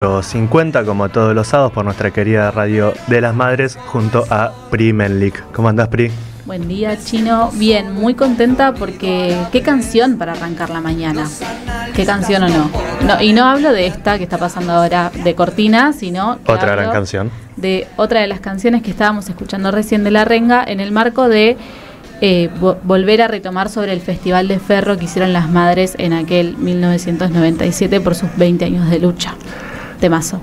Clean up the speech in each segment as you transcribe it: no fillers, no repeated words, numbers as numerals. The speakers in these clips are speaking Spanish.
50, como todos los sábados, por nuestra querida Radio de las Madres, junto a Pri Menlik. ¿Cómo andás, Pri? Buen día, Chino. Bien, muy contenta porque qué canción para arrancar la mañana. ¿Qué canción o no? Y no hablo de esta que está pasando ahora de cortina, sino que otra gran canción. De otra de las canciones que estábamos escuchando recién de La Renga, en el marco de volver a retomar sobre el Festival de Ferro que hicieron las Madres en aquel 1997 por sus 20 años de lucha. Temazo.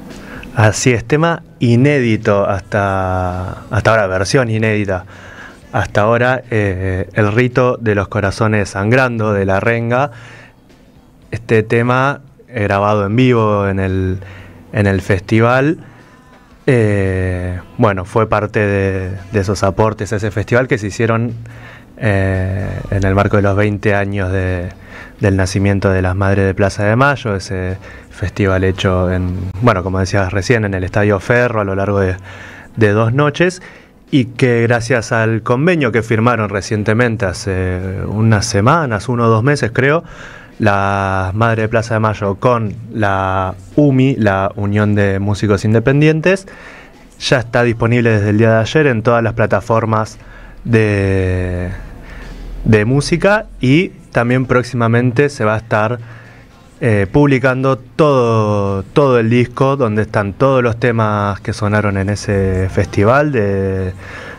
Así es, tema inédito hasta ahora, versión inédita. Hasta ahora, el rito de los corazones sangrando de La Renga. Este tema grabado en vivo en el festival. Bueno, fue parte de esos aportes a ese festival que se hicieron en el marco de los 20 años del nacimiento de las Madres de Plaza de Mayo, ese festival hecho como decías recién, en el Estadio Ferro a lo largo de 2 noches, y que gracias al convenio que firmaron recientemente, hace unas semanas, 1 o 2 meses creo, las Madres de Plaza de Mayo con la UMI, la Unión de Músicos Independientes, ya está disponible desde el día de ayer en todas las plataformas de música, y también próximamente se va a estar publicando todo el disco donde están todos los temas que sonaron en ese festival de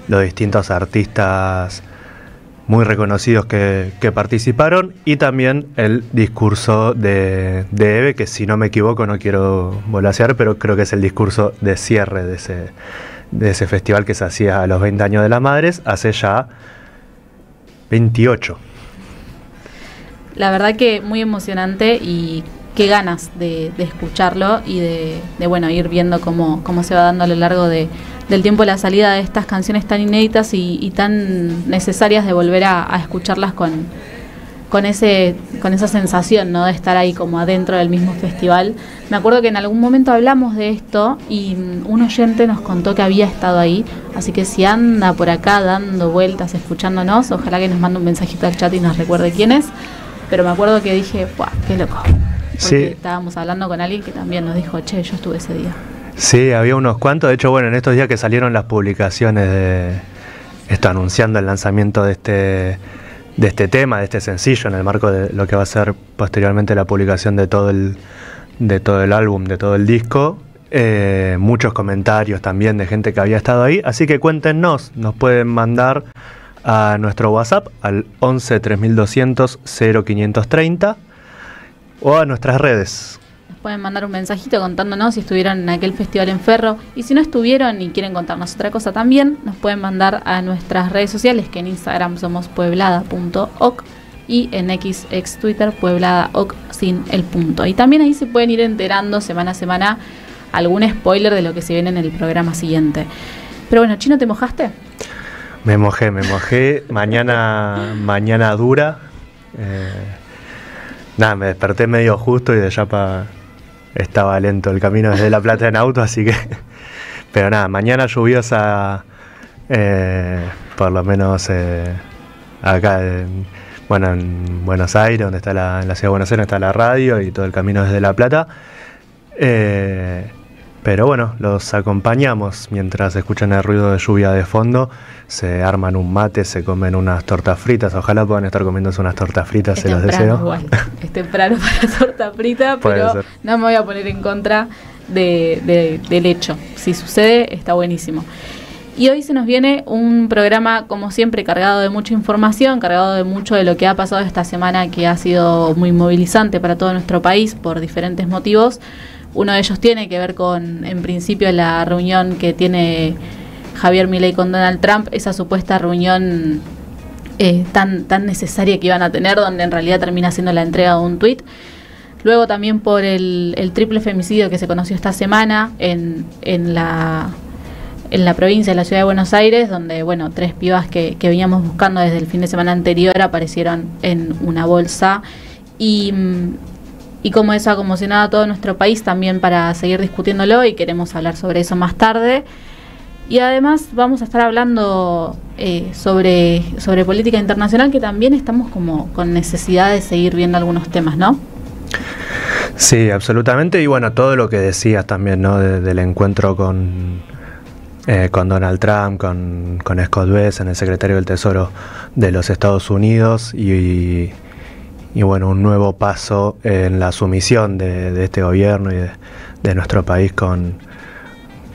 los distintos artistas muy reconocidos que participaron, y también el discurso de Eve, que si no me equivoco, no quiero volasear, pero creo que es el discurso de cierre de ese festival que se hacía a los 20 años de las Madres, hace ya 28. La verdad que muy emocionante, y qué ganas de escucharlo y de ir viendo cómo se va dando a lo largo del tiempo la salida de estas canciones tan inéditas y tan necesarias de volver a escucharlas con esa sensación, ¿no?, de estar ahí como adentro del mismo festival. Me acuerdo que en algún momento hablamos de esto y un oyente nos contó que había estado ahí, así que si anda por acá dando vueltas, escuchándonos, ojalá que nos mande un mensajito al chat y nos recuerde quién es. Pero me acuerdo que dije, ¡buah, qué loco! Porque sí, estábamos hablando con alguien que también nos dijo, che, yo estuve ese día. Sí, había unos cuantos. De hecho, en estos días que salieron las publicaciones anunciando el lanzamiento de este tema, de este sencillo, en el marco de lo que va a ser posteriormente la publicación de todo el álbum, de todo el disco, muchos comentarios también de gente que había estado ahí. Así que cuéntenos, nos pueden mandar a nuestro WhatsApp al 11 3200 0530 o a nuestras redes. Nos pueden mandar un mensajito contándonos si estuvieron en aquel festival en Ferro, y si no estuvieron y quieren contarnos otra cosa también, nos pueden mandar a nuestras redes sociales, que en Instagram somos pueblada.oc y en ex Twitter puebladaoc sin el punto. Y también ahí se pueden ir enterando semana a semana algún spoiler de lo que se viene en el programa siguiente. Pero bueno, Chino, ¿te mojaste? Me mojé. Mañana dura. Me desperté medio justo y de Yapa estaba lento el camino desde La Plata en auto, así que... Pero mañana lluviosa, por lo menos acá en Buenos Aires, donde está en la ciudad de Buenos Aires está la radio y todo el camino desde La Plata. Pero los acompañamos mientras escuchan el ruido de lluvia de fondo, se arman un mate, se comen unas tortas fritas. Ojalá puedan estar comiéndose unas tortas fritas, se los deseo. Igual. Es temprano para torta frita, pero no me voy a poner en contra del hecho. Si sucede, está buenísimo. Y hoy se nos viene un programa, como siempre, cargado de mucha información, cargado de mucho de lo que ha pasado esta semana, que ha sido muy movilizante para todo nuestro país por diferentes motivos. Uno de ellos tiene que ver con, en principio, la reunión que tiene Javier Milei con Donald Trump, esa supuesta reunión tan necesaria que iban a tener, donde en realidad termina siendo la entrega de un tuit. Luego también por el triple femicidio que se conoció esta semana en la provincia de la ciudad de Buenos Aires, donde 3 pibas que veníamos buscando desde el fin de semana anterior aparecieron en una bolsa, y cómo eso ha conmocionado a todo nuestro país también para seguir discutiéndolo, y queremos hablar sobre eso más tarde. Y además vamos a estar hablando sobre política internacional, que también estamos como con necesidad de seguir viendo algunos temas, ¿no? Sí, absolutamente. Y bueno, todo lo que decías también, ¿no? Del encuentro con Donald Trump, con Scott Bessent, el secretario del Tesoro de los Estados Unidos, y bueno, un nuevo paso en la sumisión de este gobierno y de nuestro país con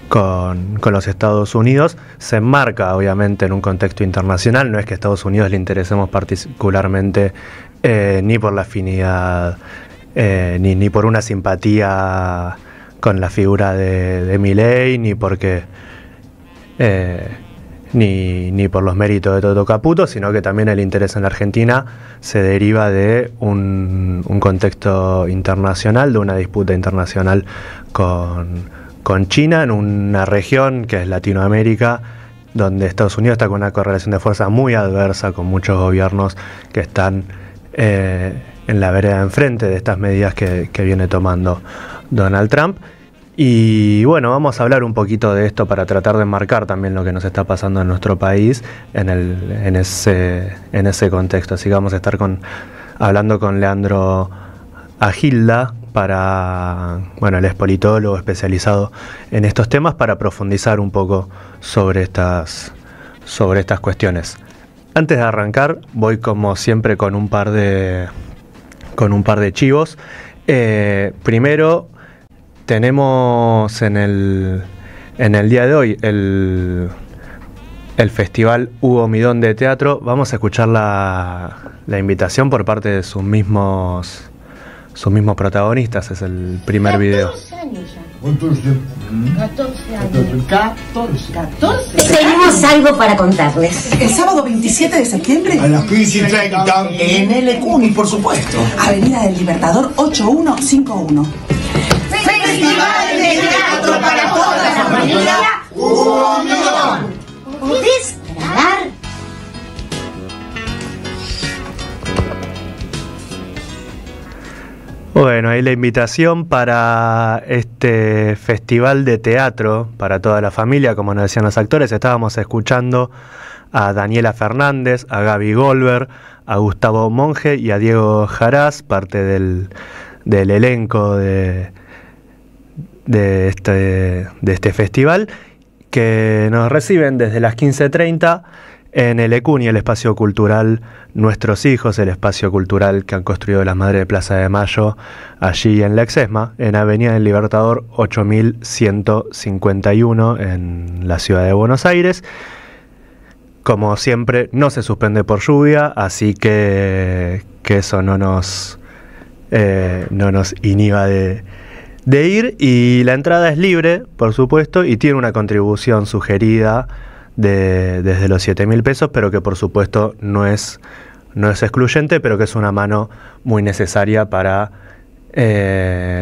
los Estados Unidos. Se enmarca obviamente en un contexto internacional, no es que a Estados Unidos le interesemos particularmente ni por la afinidad ni por una simpatía con la figura de Milei, ni porque ni por los méritos de Toto Caputo, sino que también el interés en la Argentina se deriva de un contexto internacional, de una disputa internacional con China, en una región que es Latinoamérica, donde Estados Unidos está con una correlación de fuerza muy adversa, con muchos gobiernos que están en la vereda de enfrente de estas medidas que viene tomando Donald Trump. Y bueno, vamos a hablar un poquito de esto para tratar de enmarcar también lo que nos está pasando en nuestro país en ese contexto. Así que vamos a estar hablando con Leandro Agilda, él es politólogo especializado en estos temas, para profundizar un poco sobre estas cuestiones. Antes de arrancar, voy como siempre con un par de chivos. Primero, tenemos en el día de hoy el Festival Hugo Midón de Teatro. Vamos a escuchar la invitación por parte de sus mismos protagonistas. Es el primer video. 14 años ya. 14. Tenemos algo para contarles. El sábado 27 de septiembre a las 15:30 en el Ecuni, por supuesto. Avenida del Libertador 8151. Festival de teatro para toda la familia. Hugo Midón. ¿Podés grabar? Bueno, ahí la invitación para este festival de teatro para toda la familia, como nos decían los actores. Estábamos escuchando a Daniela Fernández, a Gaby Goldberg, a Gustavo Monge y a Diego Jarás, parte del elenco de este festival, que nos reciben desde las 15:30 en el Ecuni, el espacio cultural Nuestros Hijos, el espacio cultural que han construido las Madres de Plaza de Mayo, allí en la Exesma, en Avenida del Libertador 8151, en la ciudad de Buenos Aires. Como siempre, no se suspende por lluvia, así que eso no nos inhiba de ir. Y la entrada es libre, por supuesto, y tiene una contribución sugerida desde los 7.000 pesos, pero que por supuesto no es excluyente, pero que es una mano muy necesaria para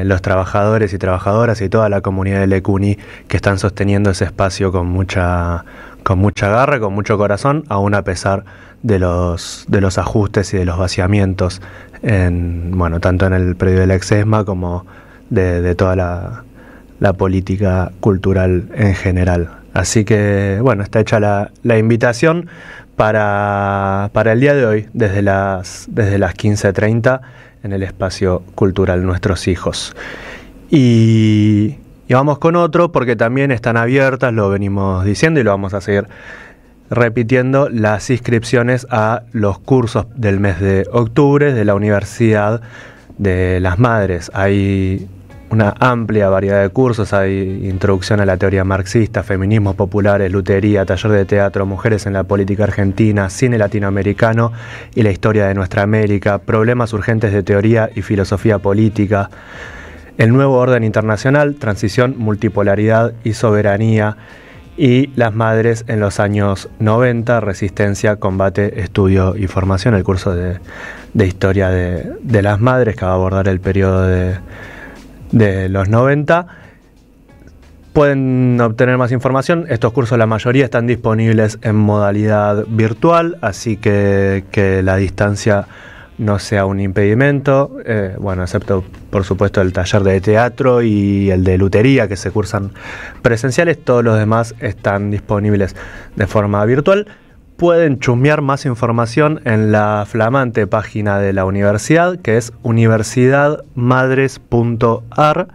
los trabajadores y trabajadoras y toda la comunidad del Ecuni, que están sosteniendo ese espacio con mucha garra, con mucho corazón, aún a pesar de los ajustes y de los vaciamientos tanto en el predio de la Exesma como de toda la política cultural en general. Así que, bueno, está hecha la invitación para el día de hoy, desde las 15:30, en el espacio cultural Nuestros Hijos. Y vamos con otro, porque también están abiertas, lo venimos diciendo y lo vamos a seguir repitiendo, las inscripciones a los cursos del mes de octubre de la Universidad de las Madres. Hay una amplia variedad de cursos, hay introducción a la teoría marxista, feminismos populares, lutería, taller de teatro, mujeres en la política argentina, cine latinoamericano y la historia de nuestra América, problemas urgentes de teoría y filosofía política, el nuevo orden internacional, transición, multipolaridad y soberanía, y las madres en los años 90, resistencia, combate, estudio y formación, el curso de historia de las madres, que va a abordar el periodo de los 90. Pueden obtener más información. Estos cursos, la mayoría, están disponibles en modalidad virtual, así que la distancia no sea un impedimento, excepto por supuesto el taller de teatro y el de lutería, que se cursan presenciales. Todos los demás están disponibles de forma virtual. pueden chusmear más información en la flamante página de la universidad, que es universidadmadres.ar,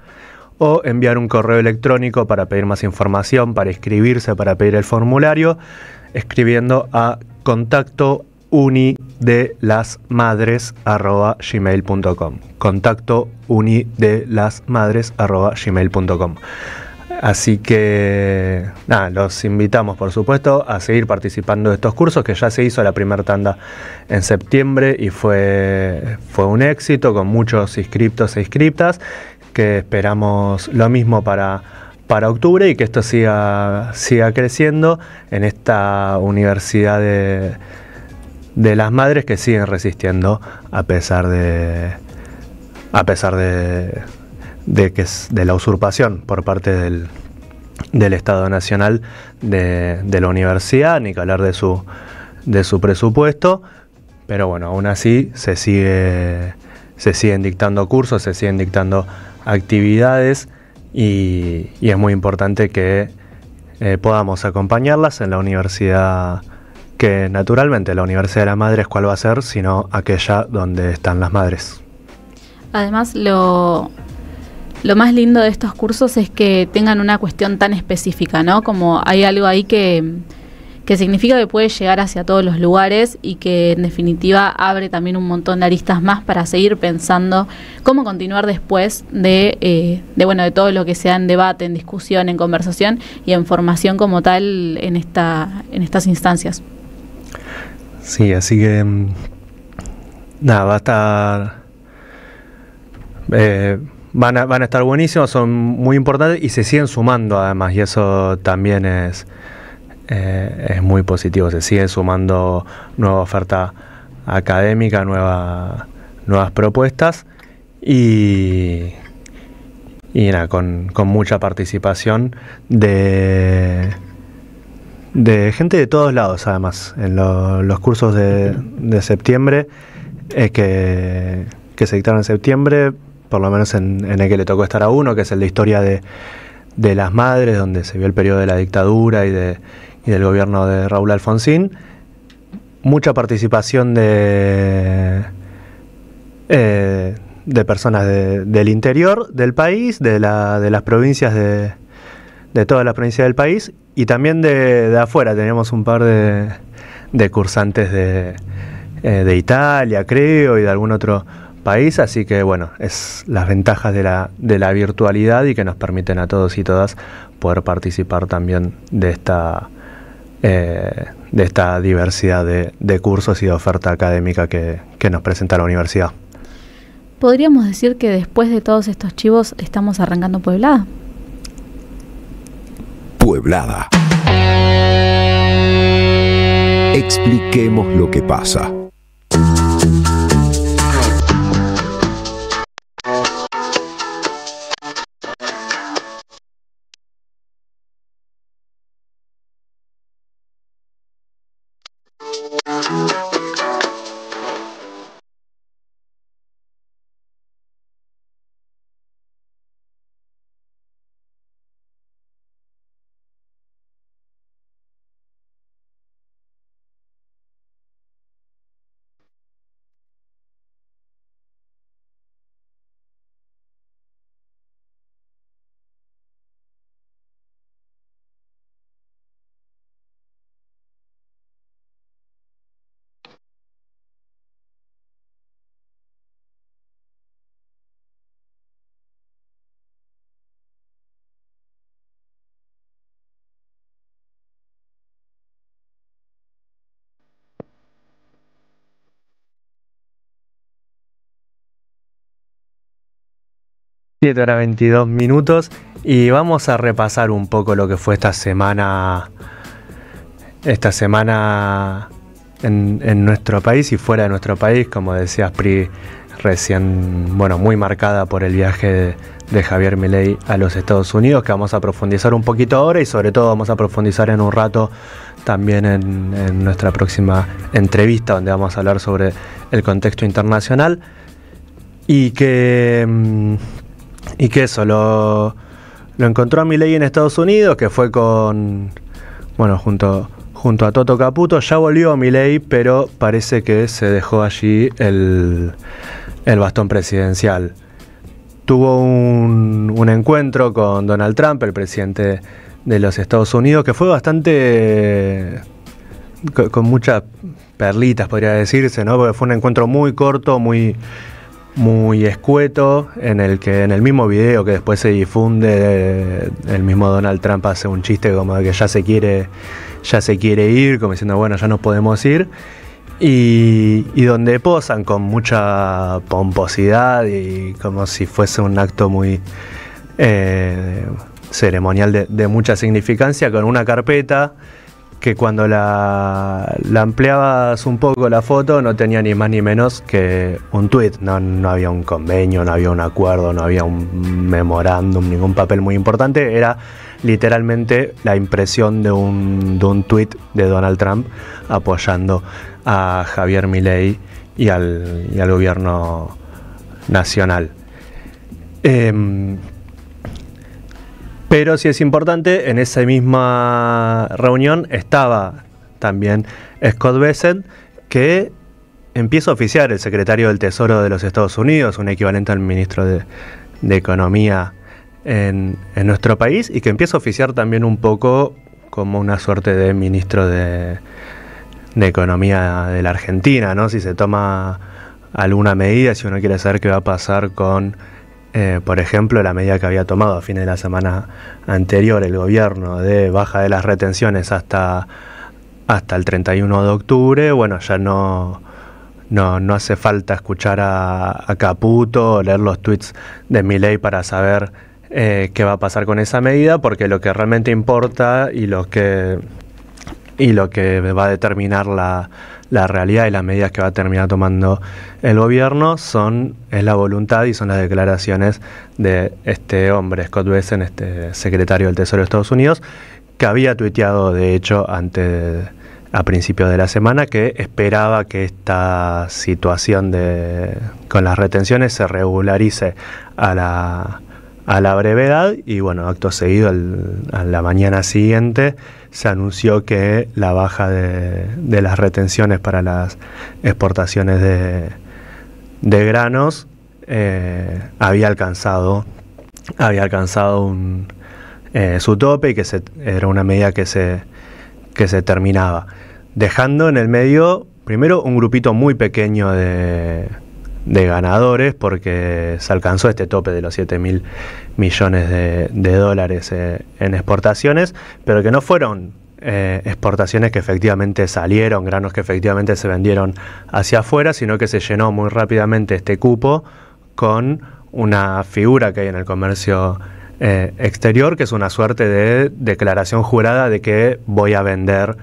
o enviar un correo electrónico para pedir más información, para inscribirse, para pedir el formulario, escribiendo a contactounidelasmadres@gmail.com. contactounidelasmadres@gmail.com. Así que nada, los invitamos por supuesto a seguir participando de estos cursos, que ya se hizo la primera tanda en septiembre y fue un éxito, con muchos inscriptos e inscriptas, que esperamos lo mismo para octubre y que esto siga creciendo en esta universidad de las madres, que siguen resistiendo a pesar de la usurpación por parte del Estado Nacional de la universidad, ni que hablar de su presupuesto. Pero bueno, aún así se siguen dictando cursos, se siguen dictando actividades, y es muy importante que podamos acompañarlas en la universidad, que naturalmente la Universidad de las Madres, ¿cuál va a ser sino aquella donde están las madres? Además, lo más lindo de estos cursos es que tengan una cuestión tan específica, ¿no? Como hay algo ahí que significa que puede llegar hacia todos los lugares, y que en definitiva abre también un montón de aristas más para seguir pensando cómo continuar después de todo lo que sea en debate, en discusión, en conversación y en formación como tal en estas instancias. Sí, así que nada, va a estar van a estar buenísimos, son muy importantes y se siguen sumando además, y eso también es muy positivo. Se sigue sumando nueva oferta académica, nuevas propuestas, y nada, con mucha participación de gente de todos lados. Además, en los cursos de septiembre que se dictaron en septiembre, por lo menos en el que le tocó estar a uno, que es el de historia de las madres, donde se vio el periodo de la dictadura y del gobierno de Raúl Alfonsín. Mucha participación de personas del interior del país, de las provincias, de todas las provincias del país, y también de afuera. Teníamos un par de cursantes de Italia, creo, y de algún otro país, así que bueno, es las ventajas de la virtualidad, y que nos permiten a todos y todas poder participar también de esta diversidad de cursos y de oferta académica que nos presenta la universidad. ¿Podríamos decir que después de todos estos chivos estamos arrancando Pueblada? Pueblada. Expliquemos lo que pasa. Hora 22 minutos, y vamos a repasar un poco lo que fue esta semana en nuestro país y fuera de nuestro país. Como decías, Pri, recién, muy marcada por el viaje de Javier Milei a los Estados Unidos, que vamos a profundizar un poquito ahora, y sobre todo vamos a profundizar en un rato también en nuestra próxima entrevista, donde vamos a hablar sobre el contexto internacional, y que eso lo encontró a Milei en Estados Unidos, que fue junto junto a Toto Caputo. Ya volvió Milei, pero parece que se dejó allí el bastón presidencial. Tuvo un encuentro con Donald Trump, el presidente de los Estados Unidos, que fue bastante con muchas perlitas, podría decirse, ¿no? Porque fue un encuentro muy corto, muy escueto, en el que en el mismo video que después se difunde, el mismo Donald Trump hace un chiste como de que ya se quiere ir, como diciendo, bueno, ya nos podemos ir, y donde posan con mucha pomposidad y como si fuese un acto muy ceremonial de mucha significancia, con una carpeta que cuando la ampliabas un poco la foto no tenía ni más ni menos que un tweet. No había un convenio, no había un acuerdo, no había un memorándum, ningún papel muy importante. Era literalmente la impresión de un tweet de Donald Trump apoyando a Javier Milei y al gobierno nacional. Pero sí es importante, en esa misma reunión estaba también Scott Bessent, que empieza a oficiar el secretario del Tesoro de los Estados Unidos, un equivalente al ministro de Economía en nuestro país, y que empieza a oficiar también un poco como una suerte de ministro de Economía de la Argentina, ¿no? Si se toma alguna medida, si uno quiere saber qué va a pasar con... por ejemplo, la medida que había tomado a fines de la semana anterior el gobierno de baja de las retenciones hasta el 31 de octubre, bueno, ya no hace falta escuchar a Caputo o leer los tweets de Milei para saber qué va a pasar con esa medida, porque lo que realmente importa y lo que va a determinar la realidad y las medidas que va a terminar tomando el gobierno es la voluntad y son las declaraciones de este hombre, Scott Bessent, este secretario del Tesoro de Estados Unidos, que había tuiteado, de hecho, a principios de la semana, que esperaba que esta situación con las retenciones se regularice a la brevedad, y bueno, acto seguido, a la mañana siguiente, se anunció que la baja de las retenciones para las exportaciones de granos había alcanzado su tope, y que era una medida que se terminaba, dejando en el medio primero un grupito muy pequeño de ganadores, porque se alcanzó este tope de los 7.000 millones de dólares en exportaciones, pero que no fueron exportaciones que efectivamente salieron, granos que efectivamente se vendieron hacia afuera, sino que se llenó muy rápidamente este cupo con una figura que hay en el comercio exterior, que es una suerte de declaración jurada de que voy a vender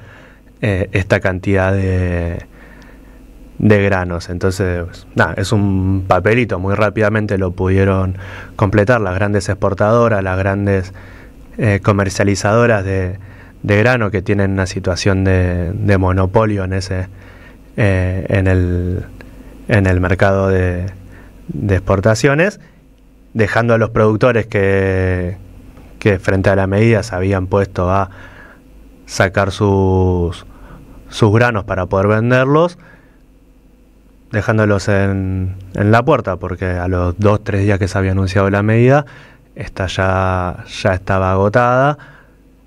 esta cantidad de granos. Entonces, es un papelito, muy rápidamente lo pudieron completar las grandes exportadoras, las grandes comercializadoras de grano, que tienen una situación de monopolio en el mercado de exportaciones, dejando a los productores que frente a la medida se habían puesto a sacar sus granos para poder venderlos, dejándolos en la puerta, porque a los 2-3 días que se había anunciado la medida, esta ya estaba agotada.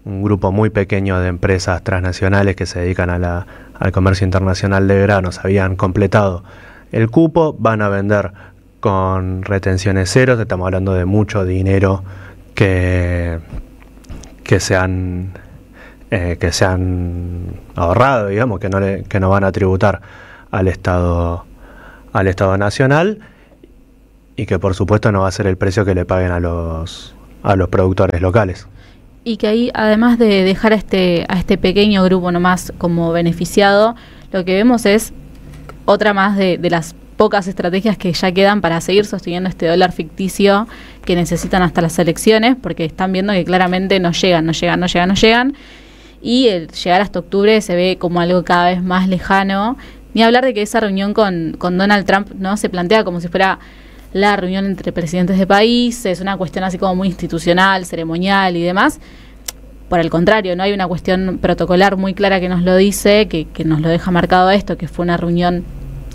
Un grupo muy pequeño de empresas transnacionales que se dedican al comercio internacional de granos habían completado el cupo, van a vender con retenciones ceros. Estamos hablando de mucho dinero que se han ahorrado, digamos, que no van a tributar al Estado nacional, y que por supuesto no va a ser el precio que le paguen a los productores locales. Y que ahí, además de dejar a este pequeño grupo nomás como beneficiado, lo que vemos es otra más de las pocas estrategias que ya quedan para seguir sosteniendo este dólar ficticio que necesitan hasta las elecciones, porque están viendo que claramente no llegan, y el llegar hasta octubre se ve como algo cada vez más lejano. Ni hablar de que esa reunión con Donald Trump no se plantea como si fuera la reunión entre presidentes de países, una cuestión así como muy institucional, ceremonial y demás. por el contrario, no hay una cuestión protocolar muy clara que nos lo dice, que nos lo deja marcado esto, que fue una reunión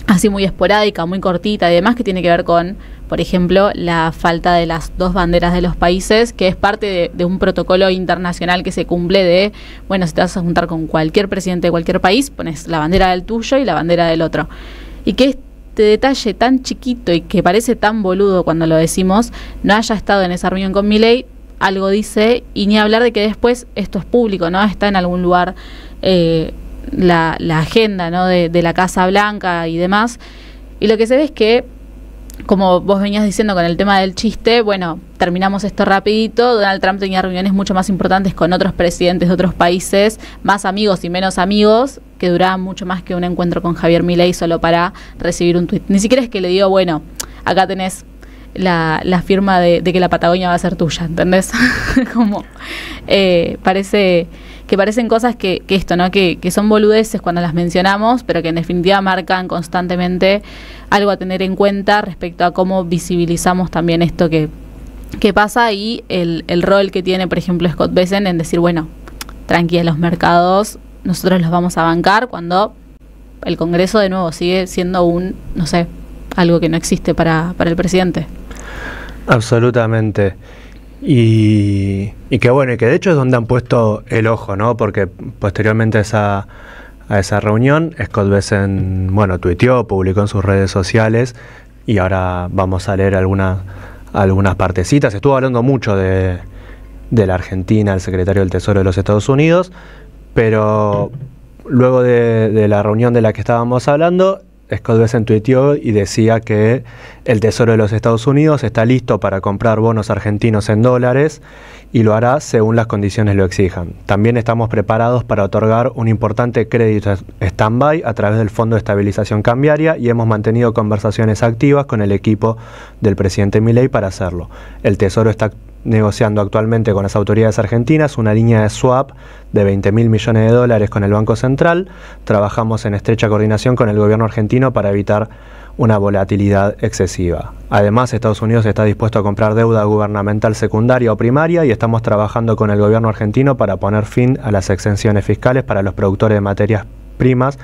así muy esporádica, muy cortita y demás, que tiene que ver con, por ejemplo, la falta de las 2 banderas de los países, que es parte de un protocolo internacional que se cumple de, bueno, si te vas a juntar con cualquier presidente de cualquier país, pones la bandera del tuyo y la bandera del otro. Y que este detalle tan chiquito y que parece tan boludo cuando lo decimos, no haya estado en esa reunión con Milei, algo dice, y ni hablar de que después esto es público, ¿no? Está en algún lugar la agenda, ¿no? de la Casa Blanca y demás. Y lo que se ve es que, como vos venías diciendo con el tema del chiste, bueno, terminamos esto rapidito. Donald Trump tenía reuniones mucho más importantes con otros presidentes de otros países, más amigos y menos amigos, que duraban mucho más que un encuentro con Javier Milei solo para recibir un tuit. Ni siquiera es que le digo, bueno, acá tenés la firma de que la Patagonia va a ser tuya, ¿entendés? Como parecen cosas que esto, ¿no? Que son boludeces cuando las mencionamos, pero que en definitiva marcan constantemente algo a tener en cuenta respecto a cómo visibilizamos también esto que pasa y el rol que tiene, por ejemplo, Scott Bessent en decir, bueno, tranquila, los mercados nosotros los vamos a bancar, cuando el Congreso de nuevo sigue siendo no sé, algo que no existe para el presidente. Absolutamente. Y que bueno, y que de hecho es donde han puesto el ojo, ¿no? Porque posteriormente a esa reunión, Scott Bessent, bueno, tuiteó, publicó en sus redes sociales, y ahora vamos a leer algunas partecitas. Estuvo hablando mucho de la Argentina, el secretario del Tesoro de los Estados Unidos, pero luego de la reunión de la que estábamos hablando, Scott Bessent tuiteó y decía que el Tesoro de los Estados Unidos está listo para comprar bonos argentinos en dólares y lo hará según las condiciones lo exijan. También estamos preparados para otorgar un importante crédito stand-by a través del Fondo de Estabilización Cambiaria y hemos mantenido conversaciones activas con el equipo del presidente Milei para hacerlo. El Tesoro está negociando actualmente con las autoridades argentinas una línea de swap de 20.000 millones de dólares con el Banco Central. Trabajamos en estrecha coordinación con el gobierno argentino para evitar una volatilidad excesiva. Además, Estados Unidos está dispuesto a comprar deuda gubernamental secundaria o primaria y estamos trabajando con el gobierno argentino para poner fin a las exenciones fiscales para los productores de materias primas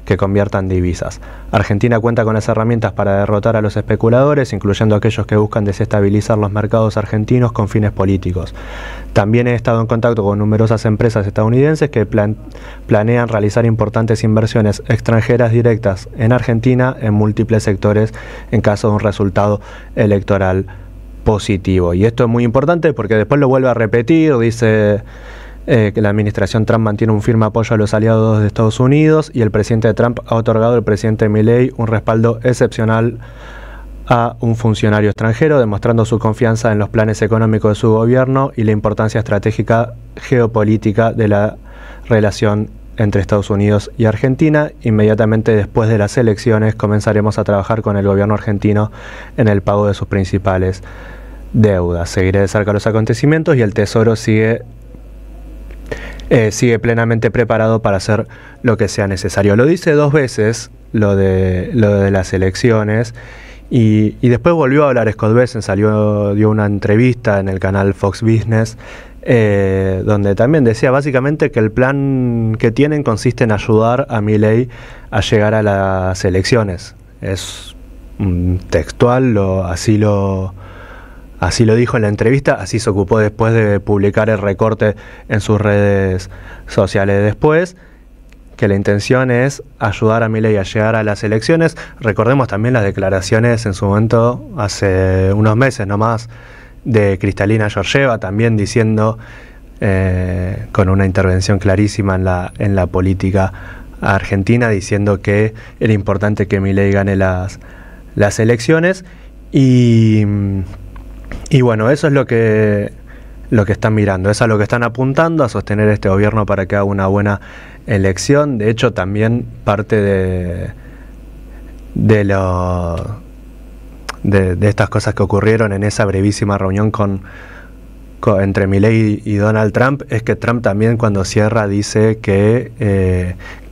que conviertan divisas. Argentina cuenta con las herramientas para derrotar a los especuladores, incluyendo aquellos que buscan desestabilizar los mercados argentinos con fines políticos. También he estado en contacto con numerosas empresas estadounidenses que planean realizar importantes inversiones extranjeras directas en Argentina en múltiples sectores en caso de un resultado electoral positivo. Y esto es muy importante porque después lo vuelve a repetir, dice que la administración Trump mantiene un firme apoyo a los aliados de Estados Unidos y el presidente Trump ha otorgado al presidente Milei un respaldo excepcional a un funcionario extranjero, demostrando su confianza en los planes económicos de su gobierno y la importancia estratégica geopolítica de la relación entre Estados Unidos y Argentina. Inmediatamente después de las elecciones comenzaremos a trabajar con el gobierno argentino en el pago de sus principales deudas. Seguiré de cerca los acontecimientos y el Tesoro sigue plenamente preparado para hacer lo que sea necesario. Lo dice 2 veces, lo de las elecciones, y después volvió a hablar Scott Bessent, dio una entrevista en el canal Fox Business, donde también decía básicamente que el plan que tienen consiste en ayudar a Milei a llegar a las elecciones. Es textual, así lo dijo en la entrevista, así se ocupó después de publicar el recorte en sus redes sociales después, que la intención es ayudar a Milei a llegar a las elecciones. Recordemos también las declaraciones en su momento, hace unos meses nomás, de Kristalina Georgieva, también diciendo, con una intervención clarísima en la política argentina, diciendo que era importante que Milei gane las elecciones. Y bueno, eso es lo que están mirando, eso es lo que están apuntando, a sostener este gobierno para que haga una buena elección. De hecho, también parte de estas cosas que ocurrieron en esa brevísima reunión entre Milei y Donald Trump es que Trump también, cuando cierra, dice que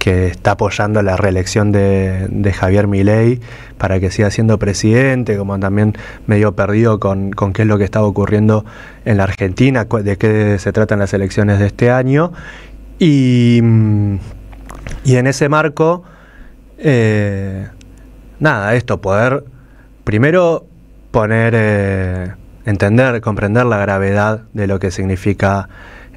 que está apoyando la reelección de Javier Milei para que siga siendo presidente, como también medio perdido con qué es lo que estaba ocurriendo en la Argentina, de qué se tratan las elecciones de este año. Y en ese marco, esto, poder primero entender, comprender la gravedad de lo que significa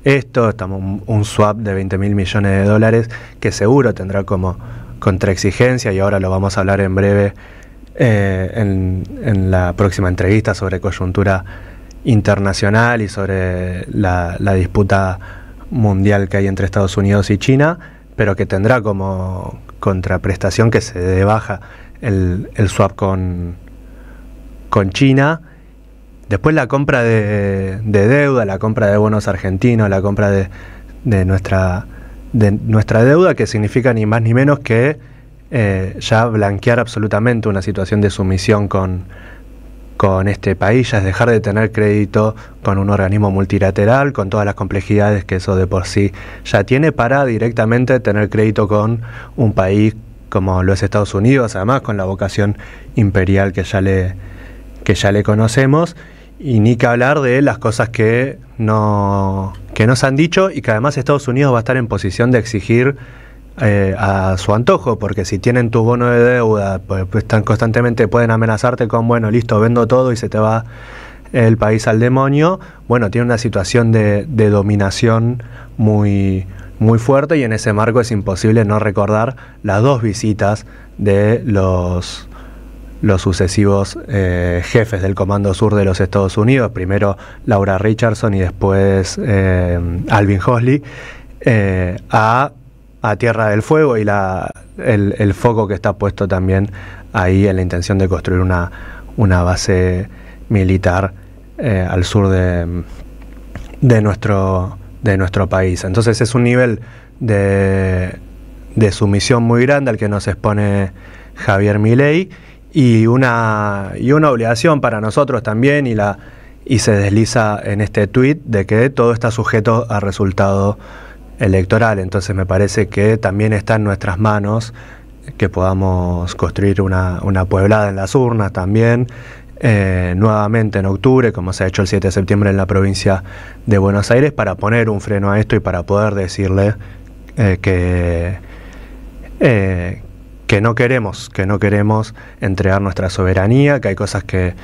esto. Estamos un swap de 20.000 millones de dólares que seguro tendrá como contraexigencia, y ahora lo vamos a hablar en breve en la próxima entrevista sobre coyuntura internacional y sobre la disputa mundial que hay entre Estados Unidos y China, pero que tendrá como contraprestación que se dé baja el swap con China. Después la compra de deuda, la compra de bonos argentinos, la compra de nuestra deuda, que significa ni más ni menos que ya blanquear absolutamente una situación de sumisión con este país, ya es dejar de tener crédito con un organismo multilateral, con todas las complejidades que eso de por sí ya tiene, para directamente tener crédito con un país como lo es Estados Unidos, además con la vocación imperial que ya le conocemos. Y ni que hablar de las cosas que nos han dicho, y que además Estados Unidos va a estar en posición de exigir a su antojo, porque si tienen tu bono de deuda, pues están constantemente, pueden amenazarte con, bueno, listo, vendo todo y se te va el país al demonio. Bueno, tiene una situación de dominación muy, muy fuerte, y en ese marco es imposible no recordar las dos visitas de los sucesivos jefes del Comando Sur de los Estados Unidos, primero Laura Richardson y después Alvin Hoxley, a Tierra del Fuego, y el foco que está puesto también ahí en la intención de construir una base militar al sur de nuestro país. Entonces es un nivel de sumisión muy grande al que nos expone Javier Milei, y una obligación para nosotros también, y se desliza en este tuit de que todo está sujeto a resultado electoral. Entonces me parece que también está en nuestras manos que podamos construir una pueblada en las urnas también, nuevamente en octubre, como se ha hecho el 7 de septiembre en la provincia de Buenos Aires, para poner un freno a esto y para poder decirle que no queremos entregar nuestra soberanía, que hay cosas que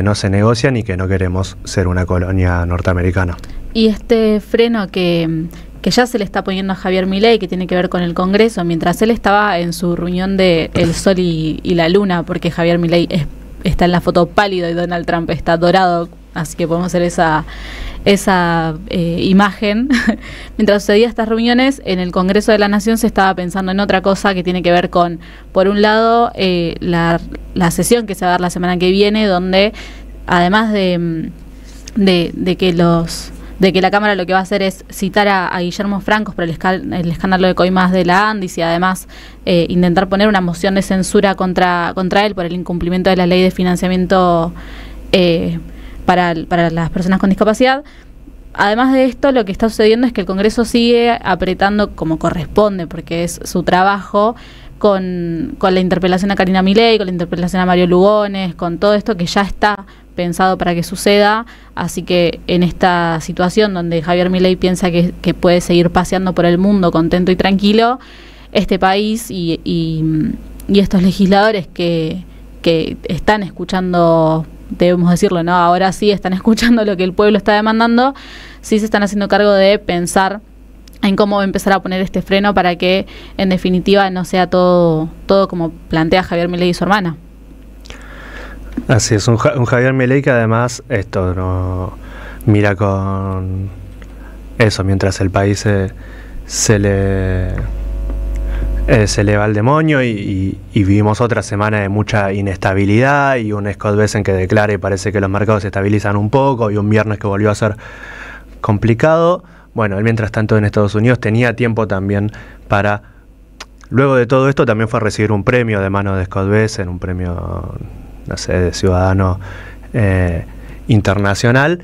no se negocian, y que no queremos ser una colonia norteamericana. Y este freno que ya se le está poniendo a Javier Milei, que tiene que ver con el Congreso, mientras él estaba en su reunión de El Sol y la Luna, porque Javier Milei está en la foto pálido y Donald Trump está dorado, así que podemos hacer esa imagen. Mientras sucedía estas reuniones, en el Congreso de la Nación se estaba pensando en otra cosa que tiene que ver con, por un lado, la sesión que se va a dar la semana que viene, donde además de que la Cámara lo que va a hacer es citar a Guillermo Francos por el escándalo de Coimas de la Andis, y además intentar poner una moción de censura contra él por el incumplimiento de la ley de financiamiento para las personas con discapacidad. Además de esto, lo que está sucediendo es que el Congreso sigue apretando como corresponde, porque es su trabajo, con la interpelación a Karina Milei, con la interpelación a Mario Lugones, con todo esto que ya está pensado para que suceda. Así que en esta situación donde Javier Milei piensa que puede seguir paseando por el mundo contento y tranquilo, este país y estos legisladores que están escuchando, debemos decirlo, ¿no? Ahora sí están escuchando lo que el pueblo está demandando, sí se están haciendo cargo de pensar en cómo empezar a poner este freno para que en definitiva no sea todo como plantea Javier Milei y su hermana. Así es, un Javier Milei que además esto no mira con eso, mientras el país se le va al demonio, y vivimos otra semana de mucha inestabilidad, y un Scott Bessent que declara y parece que los mercados se estabilizan un poco, y un viernes que volvió a ser complicado. Bueno, él mientras tanto en Estados Unidos tenía tiempo también para, luego de todo esto, también fue a recibir un premio de mano de Scott Bessent, un premio, no sé, de ciudadano internacional,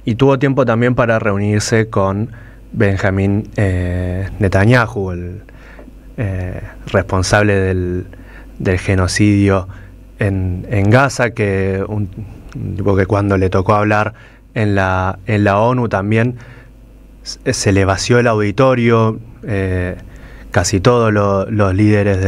y tuvo tiempo también para reunirse con Benjamín Netanyahu, responsable del genocidio en Gaza, que un tipo que cuando le tocó hablar en la ONU también se le vació el auditorio. Casi todos los líderes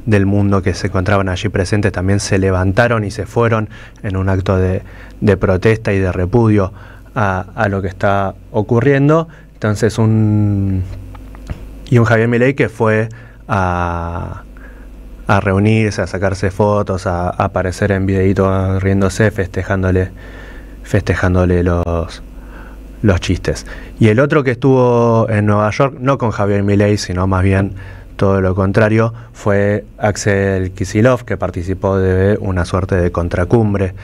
del mundo que se encontraban allí presentes también se levantaron y se fueron en un acto de protesta y de repudio a lo que está ocurriendo. Entonces un Javier Milei que fue a reunirse, a sacarse fotos, a aparecer en videitos riéndose, festejándole los chistes. Y el otro que estuvo en Nueva York, no con Javier Milei, sino más bien todo lo contrario, fue Axel Kicillof, que participó de una suerte de contracumbre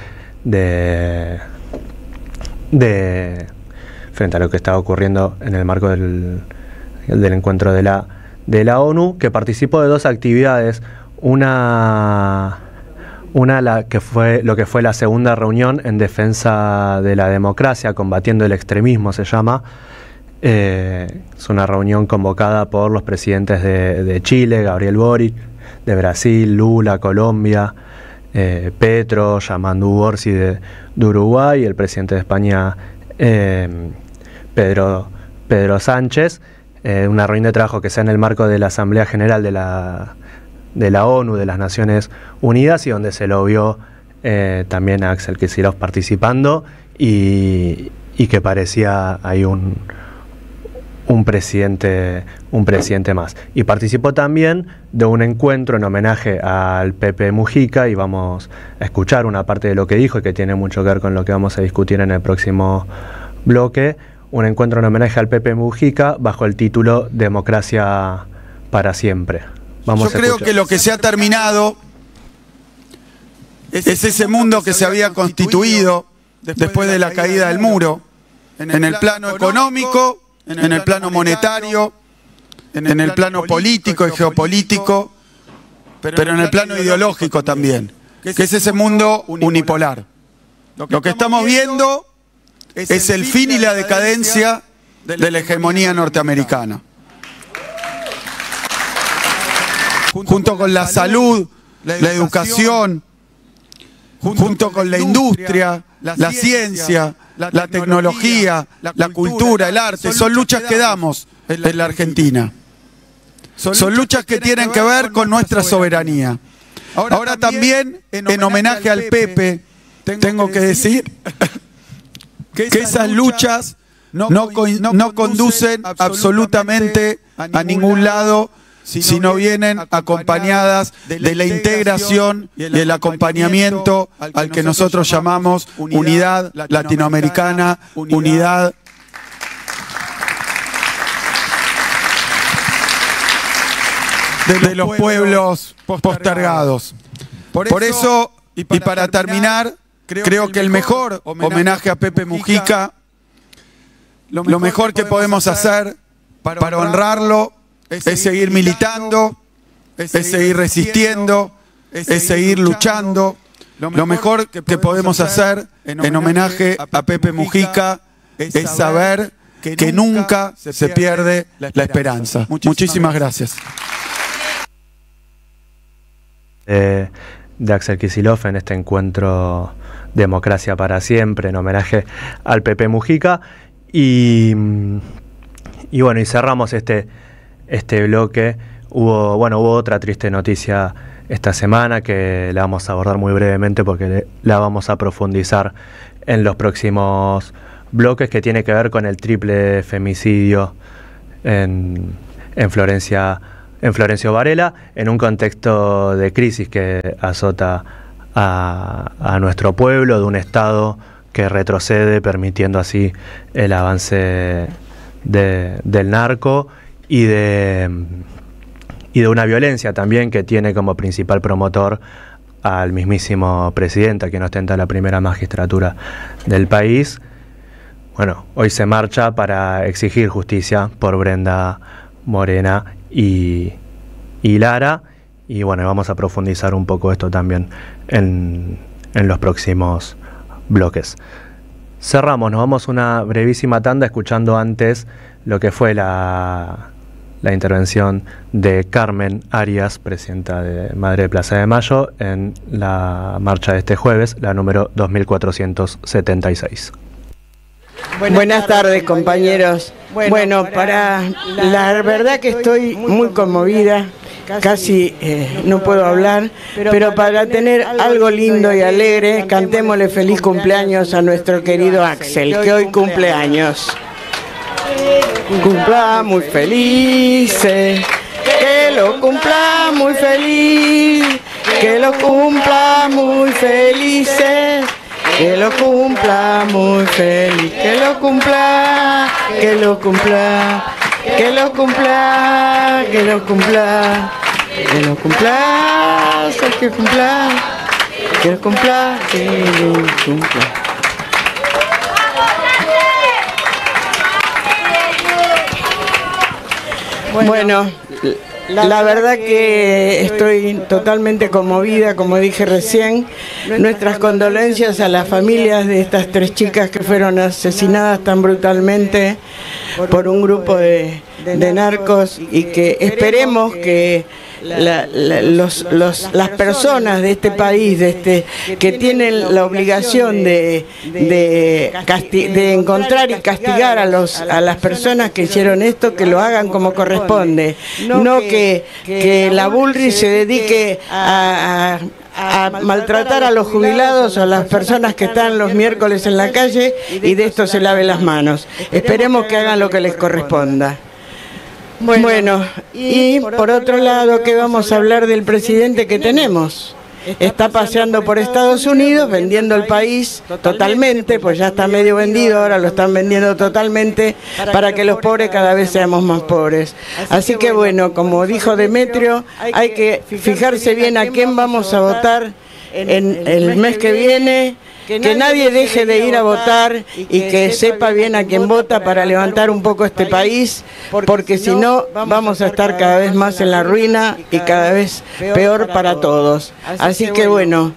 frente a lo que estaba ocurriendo en el marco del encuentro de la ONU, que participó de dos actividades. Una lo que fue la segunda reunión en defensa de la democracia, combatiendo el extremismo se llama. Es una reunión convocada por los presidentes de Chile, Gabriel Boric, de Brasil, Lula, Colombia, Petro, Yamandu Orsi de Uruguay, y el presidente de España, Pedro Sánchez. Una reunión de trabajo que sea en el marco de la Asamblea General de la ONU, de las Naciones Unidas, y donde se lo vio también a Axel Kicillof participando, y que parecía ahí un presidente más. Y participó también de un encuentro en homenaje al Pepe Mujica, y vamos a escuchar una parte de lo que dijo y que tiene mucho que ver con lo que vamos a discutir en el próximo bloque. Un encuentro en homenaje al Pepe Mujica bajo el título Democracia para siempre. Yo creo que lo que se ha terminado es ese mundo que se había constituido después de la caída del muro, en el plano económico, en el plano monetario, en el plano político y geopolítico, pero en el plano ideológico también, que es ese mundo unipolar. Lo que estamos viendo es el fin y la decadencia de la hegemonía norteamericana. Junto con la salud, la educación, junto con la industria, la ciencia, la tecnología, la cultura, el arte, son luchas que damos en la Argentina. Son luchas que tienen que ver con nuestra soberanía. Ahora también, en homenaje al Pepe, tengo que decir que esas luchas no conducen absolutamente a ningún lado si no vienen acompañadas de la integración y el acompañamiento al que nosotros llamamos unidad latinoamericana, unidad de los pueblos postergados. Por eso, y para terminar, creo que el mejor homenaje a Pepe Mujica, lo mejor que podemos hacer para honrarlo, es seguir militando, es seguir resistiendo, es seguir luchando. Lo mejor que podemos hacer en homenaje a Pepe Mujica es saber que nunca se pierde la esperanza. Muchísimas gracias. De Axel Kicillof en este encuentro Democracia para Siempre, en homenaje al Pepe Mujica. Y bueno, y cerramos este bloque. Hubo otra triste noticia esta semana que la vamos a abordar muy brevemente porque la vamos a profundizar en los próximos bloques, que tiene que ver con el triple femicidio en Florencio Varela, en un contexto de crisis que azota a nuestro pueblo, de un Estado que retrocede, permitiendo así el avance del narco y de una violencia también que tiene como principal promotor al mismísimo presidente, a quien ostenta la primera magistratura del país. Bueno, hoy se marcha para exigir justicia por Brenda Morena y Lara, y bueno, vamos a profundizar un poco esto también en los próximos bloques. Cerramos, nos vamos una brevísima tanda escuchando antes lo que fue la la intervención de Carmen Arias, presidenta de Madre de Plaza de Mayo, en la marcha de este jueves, la número 2476. Buenas tardes, compañeros. Bueno, la verdad que estoy muy conmovida, casi no puedo hablar, pero para tener algo lindo y alegre, cantémosle feliz cumpleaños a nuestro querido Axel, que hoy cumple años. Cumpla muy felices, que lo cumpla muy feliz, que lo cumpla muy felices. Que lo cumpla muy feliz, que lo cumpla, que lo cumpla, que lo cumpla, que lo cumpla, que lo cumpla, que cumpla, que lo cumpla, que lo cumpla. Bueno, la verdad que estoy totalmente conmovida, como dije recién. Nuestras condolencias a las familias de estas 3 chicas que fueron asesinadas tan brutalmente por un grupo de narcos, y que esperemos que las personas de este país, que tienen la obligación de encontrar y castigar a las personas que hicieron esto, que lo hagan como corresponde, no que la Bullrich se dedique a maltratar a los jubilados o a las personas que están los miércoles en la calle y de esto se lave las manos. Esperemos que hagan lo que les corresponda. Bueno, y por otro lado, ¿qué vamos a hablar del presidente que tenemos? Está paseando por Estados Unidos, vendiendo el país totalmente, pues ya está medio vendido, ahora lo están vendiendo totalmente para que los pobres cada vez seamos más pobres. Así que bueno, como dijo Demetrio, hay que fijarse bien a quién vamos a votar en el mes que viene, que nadie deje de ir a votar y que sepa bien a quién vota para levantar un poco este país, porque si no vamos a estar cada vez más en la ruina y cada vez peor para todos. Así que bueno,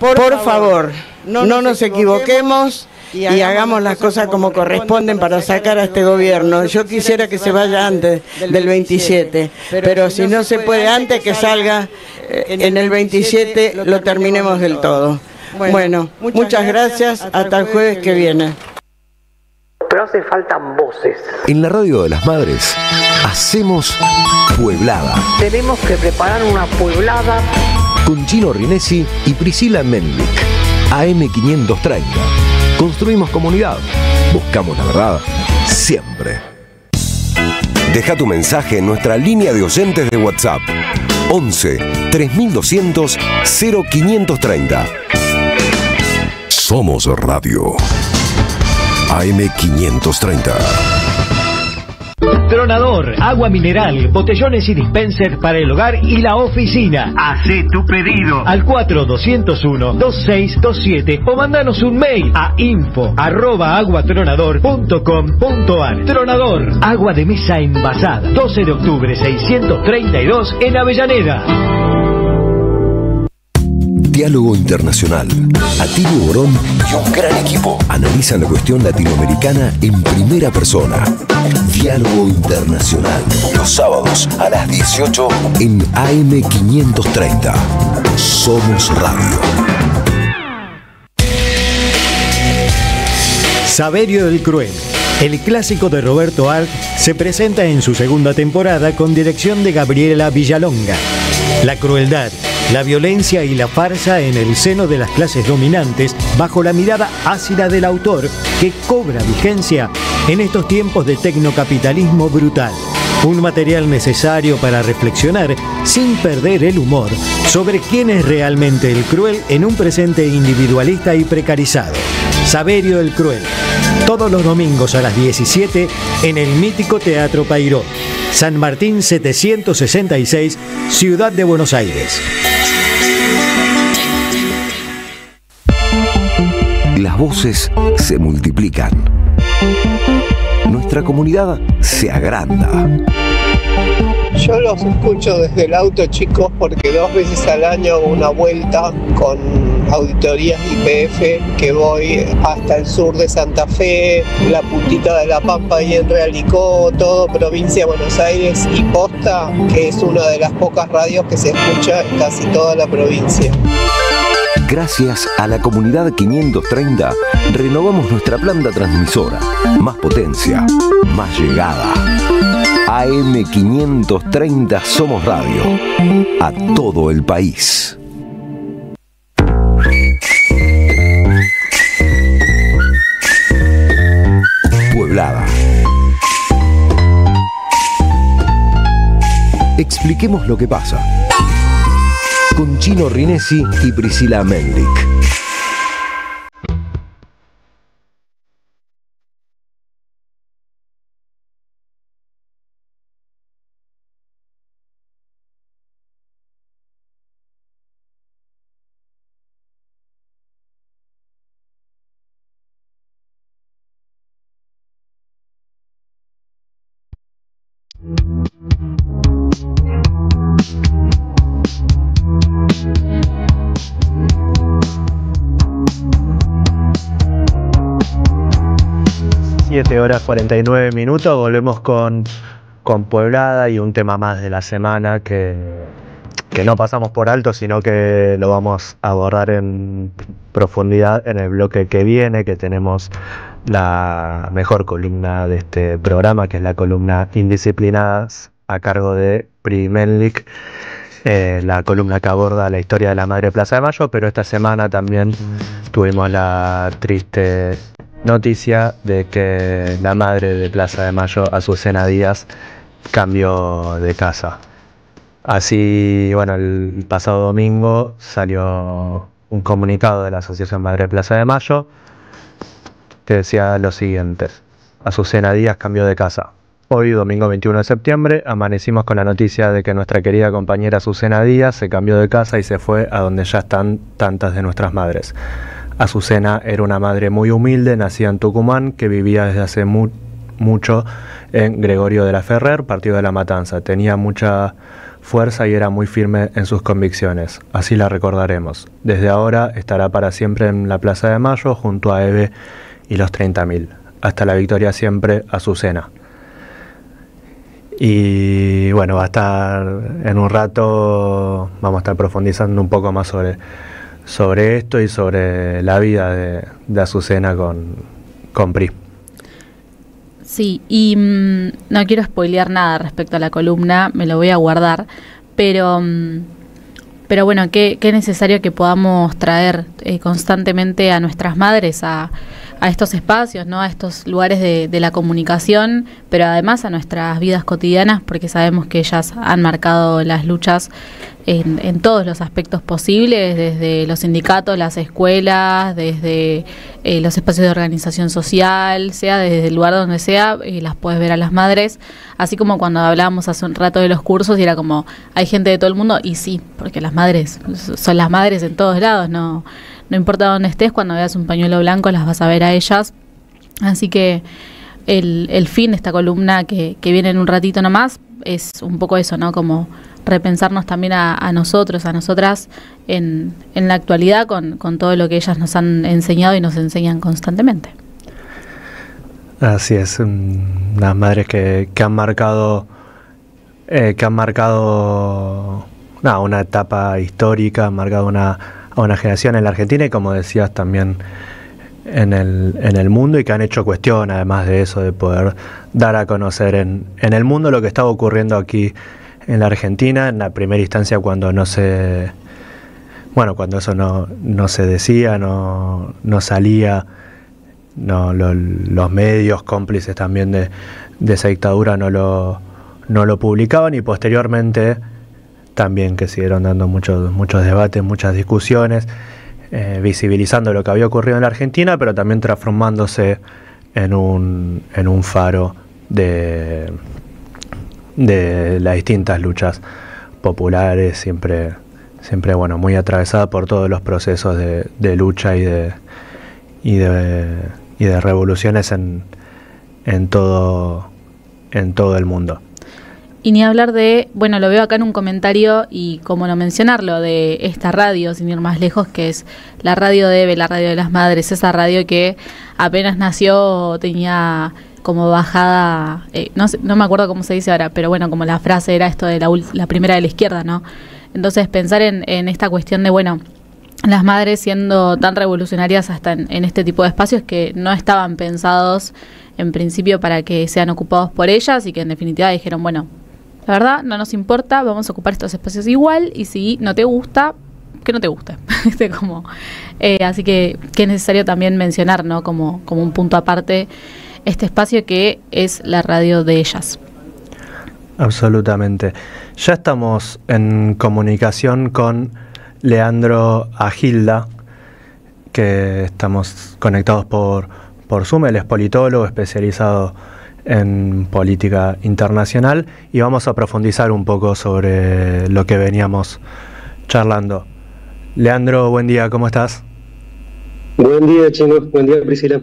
por favor, no nos equivoquemos y hagamos las cosas como corresponden para sacar a este gobierno. Yo quisiera que se vaya antes del 27, pero si no se puede antes, que salga en el 27, lo terminemos del todo. Bueno, muchas gracias, hasta el jueves que viene. Pero hace faltan voces. En la Radio de las Madres hacemos Pueblada. Tenemos que preparar una pueblada. Con Gino Rinesi y Priscila Menlik. AM530. Construimos comunidad. Buscamos la verdad siempre. Deja tu mensaje en nuestra línea de oyentes de WhatsApp. 11 3200 0530. Somos Radio AM530. Tronador, agua mineral, botellones y dispensers para el hogar y la oficina. Hacé tu pedido al 4201-2627 o mandanos un mail a info@aguatronador.com.ar. Tronador, agua de mesa envasada. 12 de octubre 632 en Avellaneda. Diálogo Internacional. Atilio Borón y un gran equipo analizan la cuestión latinoamericana en primera persona. Diálogo Internacional. Los sábados a las 18 en AM530. Somos Radio. Saverio el Cruel. El clásico de Roberto Arlt se presenta en su segunda temporada con dirección de Gabriela Villalonga. La crueldad, la violencia y la farsa en el seno de las clases dominantes bajo la mirada ácida del autor, que cobra vigencia en estos tiempos de tecnocapitalismo brutal. Un material necesario para reflexionar sin perder el humor sobre quién es realmente el cruel en un presente individualista y precarizado. Saverio el Cruel. Todos los domingos a las 17 en el mítico Teatro Payró. San Martín 766, Ciudad de Buenos Aires. Las voces se multiplican. Nuestra comunidad se agranda. Yo los escucho desde el auto, chicos, porque 2 veces al año hago una vuelta con auditorías YPF que voy hasta el sur de Santa Fe, la puntita de La Pampa y en Realicó, todo provincia de Buenos Aires y Posta, que es una de las pocas radios que se escucha en casi toda la provincia. Gracias a la Comunidad 530, renovamos nuestra planta transmisora. Más potencia, más llegada. AM 530 Somos Radio. A todo el país. Pueblada. Expliquemos lo que pasa. Con Chino Rinesi y Priscila Mendic. Horas 49 minutos, volvemos con Pueblada y un tema más de la semana que no pasamos por alto, sino que lo vamos a abordar en profundidad en el bloque que viene, que tenemos la mejor columna de este programa, que es la columna Indisciplinadas, a cargo de Pri Mendic, la columna que aborda la historia de la Madre de Plaza de Mayo, pero esta semana también tuvimos la triste noticia de que la madre de Plaza de Mayo, Azucena Díaz, cambió de casa. Así, bueno, el pasado domingo salió un comunicado de la Asociación Madre de Plaza de Mayo que decía lo siguiente: Azucena Díaz cambió de casa. Hoy, domingo 21 de septiembre, amanecimos con la noticia de que nuestra querida compañera Azucena Díaz se cambió de casa y se fue a donde ya están tantas de nuestras madres. Azucena era una madre muy humilde, nacida en Tucumán, que vivía desde hace mucho en Gregorio de la Ferrer, partido de La Matanza. Tenía mucha fuerza y era muy firme en sus convicciones. Así la recordaremos. Desde ahora estará para siempre en la Plaza de Mayo, junto a Eve y los 30.000. Hasta la victoria siempre, Azucena. Y bueno, va a estar en un rato, vamos a estar profundizando un poco más sobre esto y sobre la vida de Azucena con Pri. Sí, y no quiero spoilear nada respecto a la columna, me lo voy a guardar, pero bueno, qué necesario que podamos traer constantemente a nuestras madres a estos espacios, ¿no? A estos lugares de la comunicación, pero además a nuestras vidas cotidianas, porque sabemos que ellas han marcado las luchas en todos los aspectos posibles, desde los sindicatos, las escuelas, desde los espacios de organización social, sea desde el lugar donde sea, las puedes ver a las madres, así como cuando hablábamos hace un rato de los cursos y era como, hay gente de todo el mundo, y sí, porque las madres son las madres en todos lados, no importa dónde estés, cuando veas un pañuelo blanco las vas a ver a ellas, así que el fin de esta columna que viene en un ratito nomás es un poco eso, ¿no? Como repensarnos también a nosotros, a nosotras en la actualidad con todo lo que ellas nos han enseñado y nos enseñan constantemente. Así es, unas madres que han marcado una etapa histórica, han marcado a una generación en la Argentina y, como decías, también en el mundo, y que han hecho cuestión, además de eso, de poder dar a conocer en el mundo lo que estaba ocurriendo aquí en la Argentina, en la primera instancia cuando cuando eso no se decía, no salía, los medios cómplices también de esa dictadura no lo publicaban, y posteriormente también que siguieron dando muchos debates, muchas discusiones, visibilizando lo que había ocurrido en la Argentina, pero también transformándose en un faro de las distintas luchas populares, siempre bueno, muy atravesada por todos los procesos de lucha y de revoluciones en todo el mundo. Y ni hablar de, bueno, lo veo acá en un comentario y cómo no mencionarlo, de esta radio, sin ir más lejos, que es la radio de EVE, la radio de las madres, esa radio que apenas nació tenía como bajada, no me acuerdo cómo se dice ahora, pero bueno, como la frase era esto de la primera de la izquierda, ¿no? Entonces pensar en esta cuestión de, bueno, las madres siendo tan revolucionarias hasta en este tipo de espacios que no estaban pensados en principio para que sean ocupados por ellas y que en definitiva dijeron, bueno, la verdad no nos importa, vamos a ocupar estos espacios igual y si no te gusta, que no te guste. Así que es necesario también mencionar, ¿no? Como un punto aparte este espacio que es la radio de ellas. Absolutamente. Ya estamos en comunicación con Leandro Agilda, que estamos conectados por Zoom. Él es politólogo especializado en política internacional y vamos a profundizar un poco sobre lo que veníamos charlando. Leandro, buen día, ¿cómo estás? Buen día, chicos, buen día, Priscila.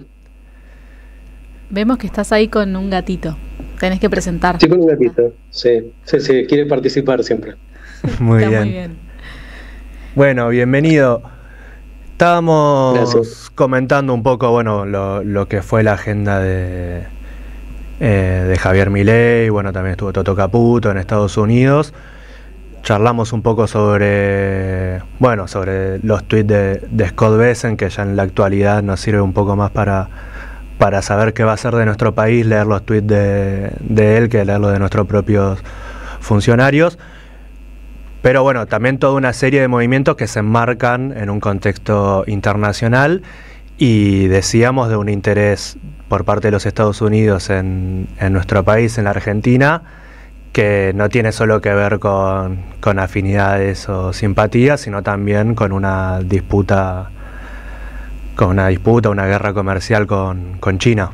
Vemos que estás ahí con un gatito, tenés que presentar. Sí, con un gatito, sí, quiere participar siempre. Muy bien. Bueno, bienvenido. Estábamos comentando un poco, bueno, lo que fue la agenda de Javier Milei, bueno, también estuvo Toto Caputo en Estados Unidos. Charlamos un poco sobre los tweets de Scott Bessent, que ya en la actualidad nos sirve un poco más para saber qué va a hacer de nuestro país, leer los tweets de él, que leerlos de nuestros propios funcionarios. Pero bueno, también toda una serie de movimientos que se enmarcan en un contexto internacional y decíamos de un interés por parte de los Estados Unidos en nuestro país, en la Argentina, que no tiene solo que ver con afinidades o simpatías, sino también con una disputa, una guerra comercial con China.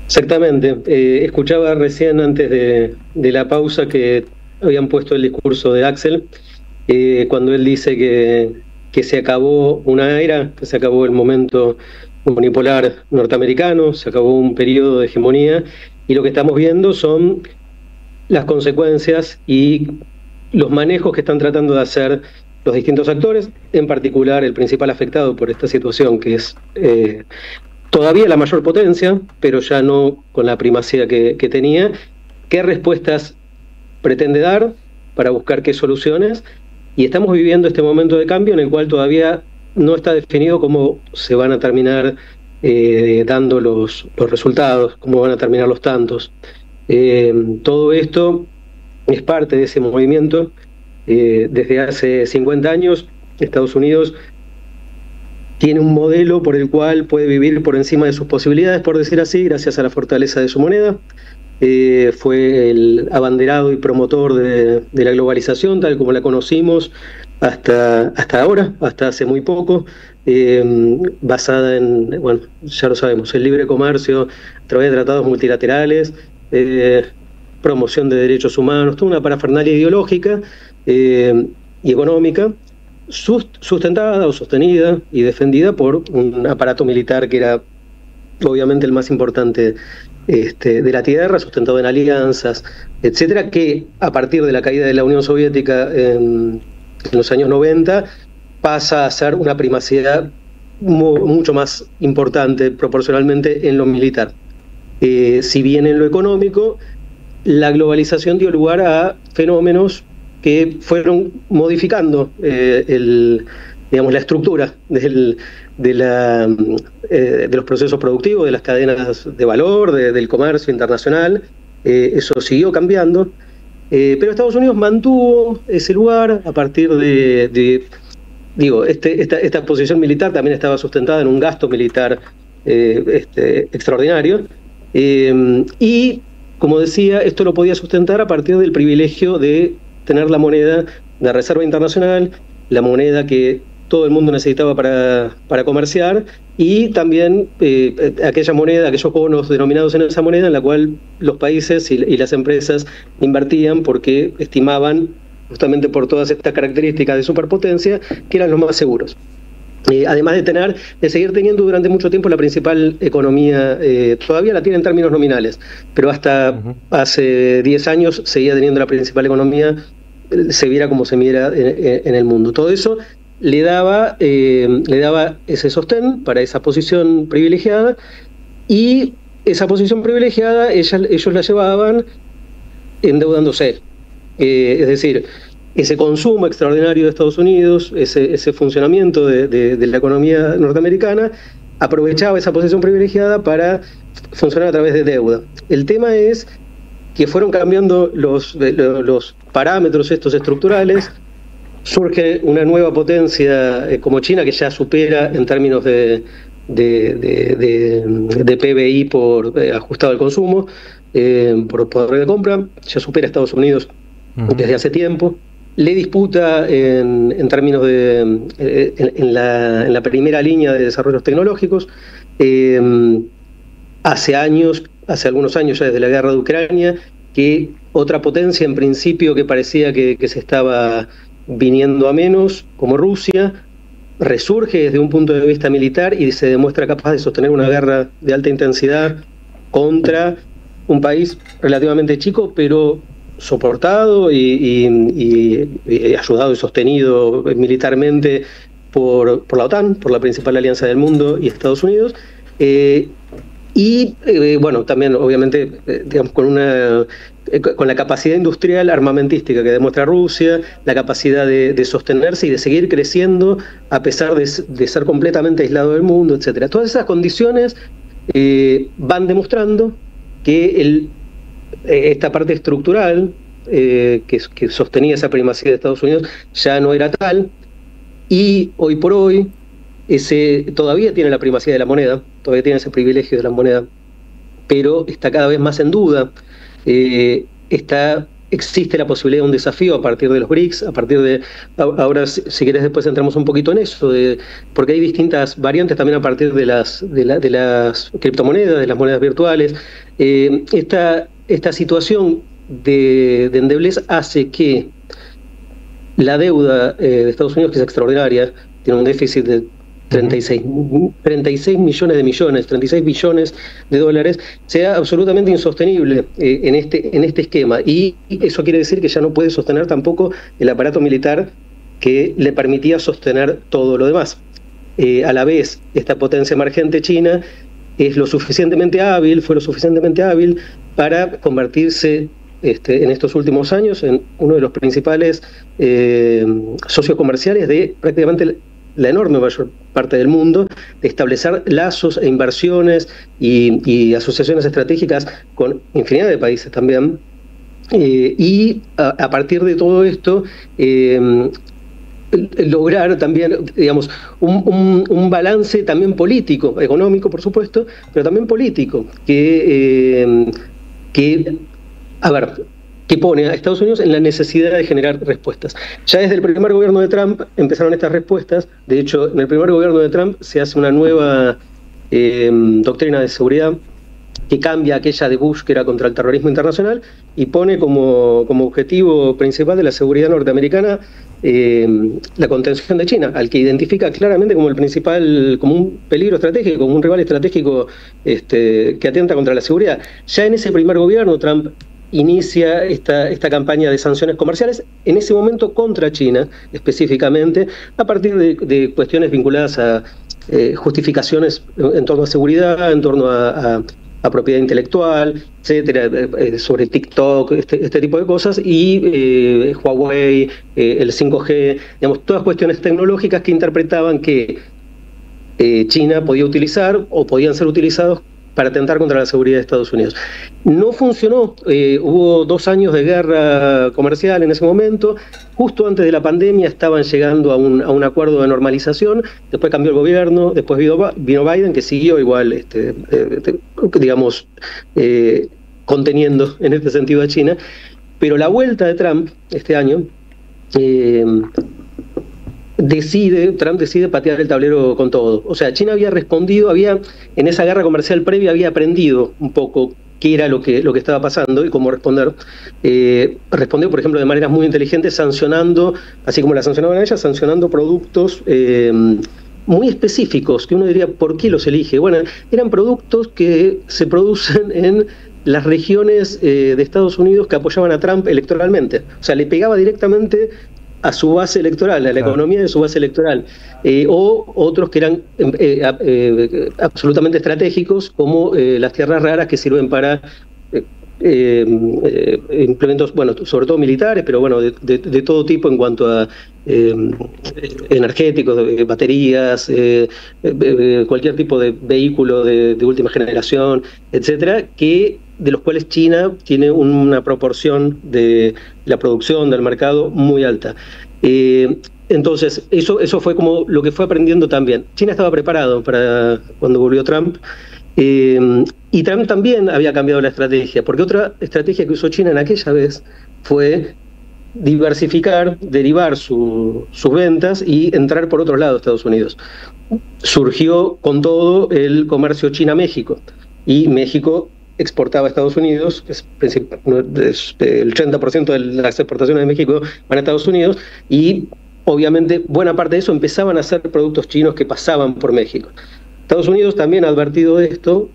Exactamente. Escuchaba recién antes de la pausa que habían puesto el discurso de Axel, cuando él dice que se acabó una era, que se acabó el momento unipolar norteamericano, se acabó un periodo de hegemonía, y lo que estamos viendo son las consecuencias y los manejos que están tratando de hacer los distintos actores, en particular el principal afectado por esta situación, que es todavía la mayor potencia, pero ya no con la primacía que tenía. ¿Qué respuestas pretende dar para buscar qué soluciones? Y estamos viviendo este momento de cambio en el cual todavía no está definido cómo se van a terminar dando los resultados, cómo van a terminar los tantos. Todo esto es parte de ese movimiento. Desde hace 50 años, Estados Unidos tiene un modelo por el cual puede vivir por encima de sus posibilidades, por decir así, gracias a la fortaleza de su moneda. Fue el abanderado y promotor de la globalización, tal como la conocimos hasta ahora, hasta hace muy poco, basada en, bueno, ya lo sabemos, el libre comercio a través de tratados multilaterales, promoción de derechos humanos, toda una parafernalia ideológica y económica, sustentada o sostenida y defendida por un aparato militar que era obviamente el más importante de la Tierra, sustentado en alianzas, etcétera, que a partir de la caída de la Unión Soviética en los años 90 pasa a ser una primacía mucho más importante proporcionalmente en lo militar. Si bien en lo económico, la globalización dio lugar a fenómenos que fueron modificando la estructura de los procesos productivos, de las cadenas de valor, del comercio internacional. Eso siguió cambiando, pero Estados Unidos mantuvo ese lugar a partir esta posición militar también estaba sustentada en un gasto militar extraordinario, y como decía, esto lo podía sustentar a partir del privilegio de tener la moneda de reserva internacional, la moneda que todo el mundo necesitaba para comerciar, y también aquella moneda, aquellos bonos denominados en esa moneda en la cual los países y las empresas invertían porque estimaban, justamente por todas estas características de superpotencia, que eran los más seguros. Además de seguir teniendo durante mucho tiempo la principal economía, todavía la tiene en términos nominales, pero hasta hace 10 años seguía teniendo la principal economía, se viera como se viera en el mundo. Todo eso le daba ese sostén para esa posición privilegiada, y esa posición privilegiada ellos la llevaban endeudándose. Es decir, ese consumo extraordinario de Estados Unidos, ese funcionamiento de la economía norteamericana, aprovechaba esa posición privilegiada para funcionar a través de deuda. El tema es que fueron cambiando los parámetros estos estructurales. Surge una nueva potencia como China, que ya supera en términos de PBI por ajustado al consumo, por poder de compra, ya supera a Estados Unidos desde hace tiempo. Le disputa en términos en la primera línea de desarrollos tecnológicos. Hace algunos años ya desde la guerra de Ucrania, que otra potencia en principio que parecía que se estaba viniendo a menos, como Rusia, resurge desde un punto de vista militar y se demuestra capaz de sostener una guerra de alta intensidad contra un país relativamente chico, pero soportado y ayudado y sostenido militarmente por la OTAN, por la principal alianza del mundo, y Estados Unidos, bueno, también obviamente digamos con la capacidad industrial armamentística que demuestra Rusia, la capacidad de sostenerse y de seguir creciendo a pesar de ser completamente aislado del mundo, etcétera. Todas esas condiciones van demostrando que esta parte estructural que sostenía esa primacía de Estados Unidos ya no era tal, y hoy por hoy todavía tiene la primacía de la moneda, todavía tiene ese privilegio de la moneda, pero está cada vez más en duda. Existe la posibilidad de un desafío a partir de los BRICS, ahora si querés después entramos un poquito en eso, porque hay distintas variantes también a partir de las criptomonedas, de las monedas virtuales. Esta situación de endeblez hace que la deuda de Estados Unidos, que es extraordinaria, tiene un déficit de 36 billones de dólares, sea absolutamente insostenible en este esquema. Y eso quiere decir que ya no puede sostener tampoco el aparato militar que le permitía sostener todo lo demás. A la vez, esta potencia emergente China fue lo suficientemente hábil para convertirse en estos últimos años en uno de los principales socios comerciales de prácticamente la enorme mayor parte del mundo, de establecer lazos e inversiones y asociaciones estratégicas con infinidad de países también. Y a partir de todo esto, lograr también, digamos, un balance también político, económico por supuesto, pero también político, que pone a Estados Unidos en la necesidad de generar respuestas. Ya desde el primer gobierno de Trump empezaron estas respuestas. De hecho, en el primer gobierno de Trump se hace una nueva doctrina de seguridad que cambia aquella de Bush, que era contra el terrorismo internacional, y pone como objetivo principal de la seguridad norteamericana la contención de China, al que identifica claramente como como un peligro estratégico, como un rival estratégico que atenta contra la seguridad. Ya en ese primer gobierno Trump inicia esta campaña de sanciones comerciales, en ese momento contra China específicamente, a partir de cuestiones vinculadas a justificaciones en torno a seguridad, en torno a propiedad intelectual, etcétera, sobre TikTok, este tipo de cosas, y Huawei, el 5G, digamos, todas cuestiones tecnológicas que interpretaban que China podía utilizar o podían ser utilizados para atentar contra la seguridad de Estados Unidos. No funcionó, hubo 2 años de guerra comercial en ese momento, justo antes de la pandemia estaban llegando a un acuerdo de normalización, después cambió el gobierno, después vino Biden, que siguió igual, digamos, conteniendo en este sentido a China, pero la vuelta de Trump este año, Trump decide patear el tablero con todo. O sea, China había respondido, en esa guerra comercial previa había aprendido un poco qué era lo que estaba pasando y cómo responder. Respondió, por ejemplo, de maneras muy inteligentes, sancionando, así como la sancionaban a ella, sancionando productos muy específicos, que uno diría, ¿por qué los elige? Bueno, eran productos que se producen en las regiones de Estados Unidos que apoyaban a Trump electoralmente. O sea, le pegaba directamente a su base electoral, a la economía de su base electoral, o otros que eran absolutamente estratégicos, como las tierras raras que sirven para implementos, bueno, sobre todo militares, pero bueno, de todo tipo en cuanto a energéticos, baterías, cualquier tipo de vehículo de última generación, etcétera, de los cuales China tiene una proporción de la producción del mercado muy alta. Entonces, eso fue como lo que fue aprendiendo también. China estaba preparado para cuando volvió Trump, y Trump también había cambiado la estrategia, porque otra estrategia que usó China en aquella vez fue diversificar, derivar sus ventas y entrar por otro lado de Estados Unidos. Surgió con todo el comercio China-México, y México exportaba a Estados Unidos, el 80% de las exportaciones de México van a Estados Unidos, y obviamente buena parte de eso empezaban a ser productos chinos que pasaban por México. Estados Unidos, también advertido de esto,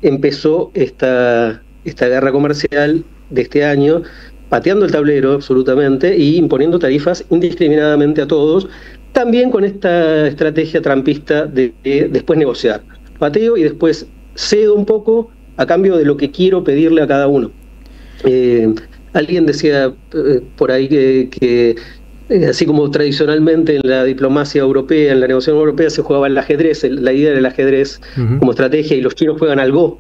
empezó esta guerra comercial de este año, pateando el tablero absolutamente y imponiendo tarifas indiscriminadamente a todos, también con esta estrategia trumpista de después negociar. Pateo y después cedo un poco a cambio de lo que quiero pedirle a cada uno. Alguien decía por ahí que así como tradicionalmente en la diplomacia europea, en la negociación europea se jugaba el ajedrez, la idea del ajedrez como estrategia, y los chinos juegan al Go,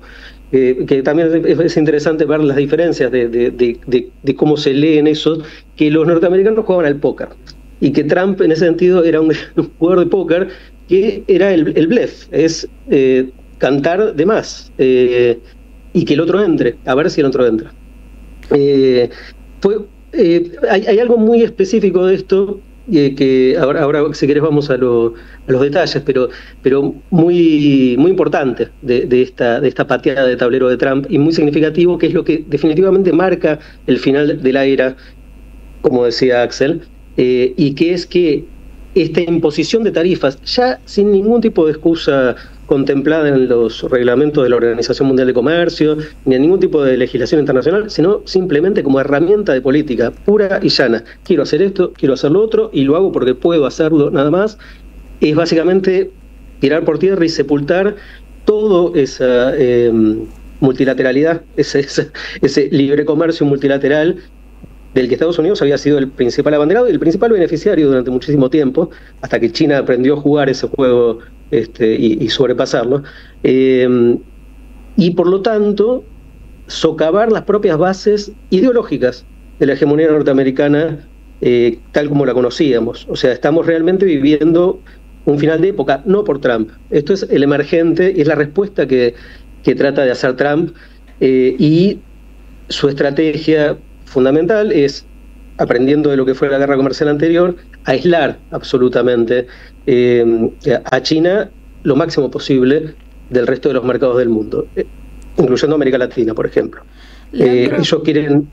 que también es interesante ver las diferencias de cómo se leen esos, que los norteamericanos jugaban al póker, y que Trump en ese sentido era un jugador de póker que era el bluff, es cantar de más, y que el otro entre, a ver si el otro entra. Hay algo muy específico de esto, que ahora si querés vamos a los detalles, pero muy importante de esta pateada de tablero de Trump, y muy significativo, que es lo que definitivamente marca el final de la era, como decía Axel, y que es que esta imposición de tarifas, ya sin ningún tipo de excusa contemplada en los reglamentos de la Organización Mundial de Comercio, ni en ningún tipo de legislación internacional, sino simplemente como herramienta de política pura y llana. Quiero hacer esto, quiero hacer lo otro, y lo hago porque puedo hacerlo, nada más. Es básicamente tirar por tierra y sepultar toda esa multilateralidad, ese libre comercio multilateral del que Estados Unidos había sido el principal abanderado y el principal beneficiario durante muchísimo tiempo, hasta que China aprendió a jugar ese juego y sobrepasarlo, y por lo tanto socavar las propias bases ideológicas de la hegemonía norteamericana tal como la conocíamos. O sea, estamos realmente viviendo un final de época, no por Trump. Esto es el emergente y es la respuesta que trata de hacer Trump, y su estrategia fundamental es, aprendiendo de lo que fue la guerra comercial anterior, aislar absolutamente a China lo máximo posible del resto de los mercados del mundo, incluyendo América Latina, por ejemplo. Ellos quieren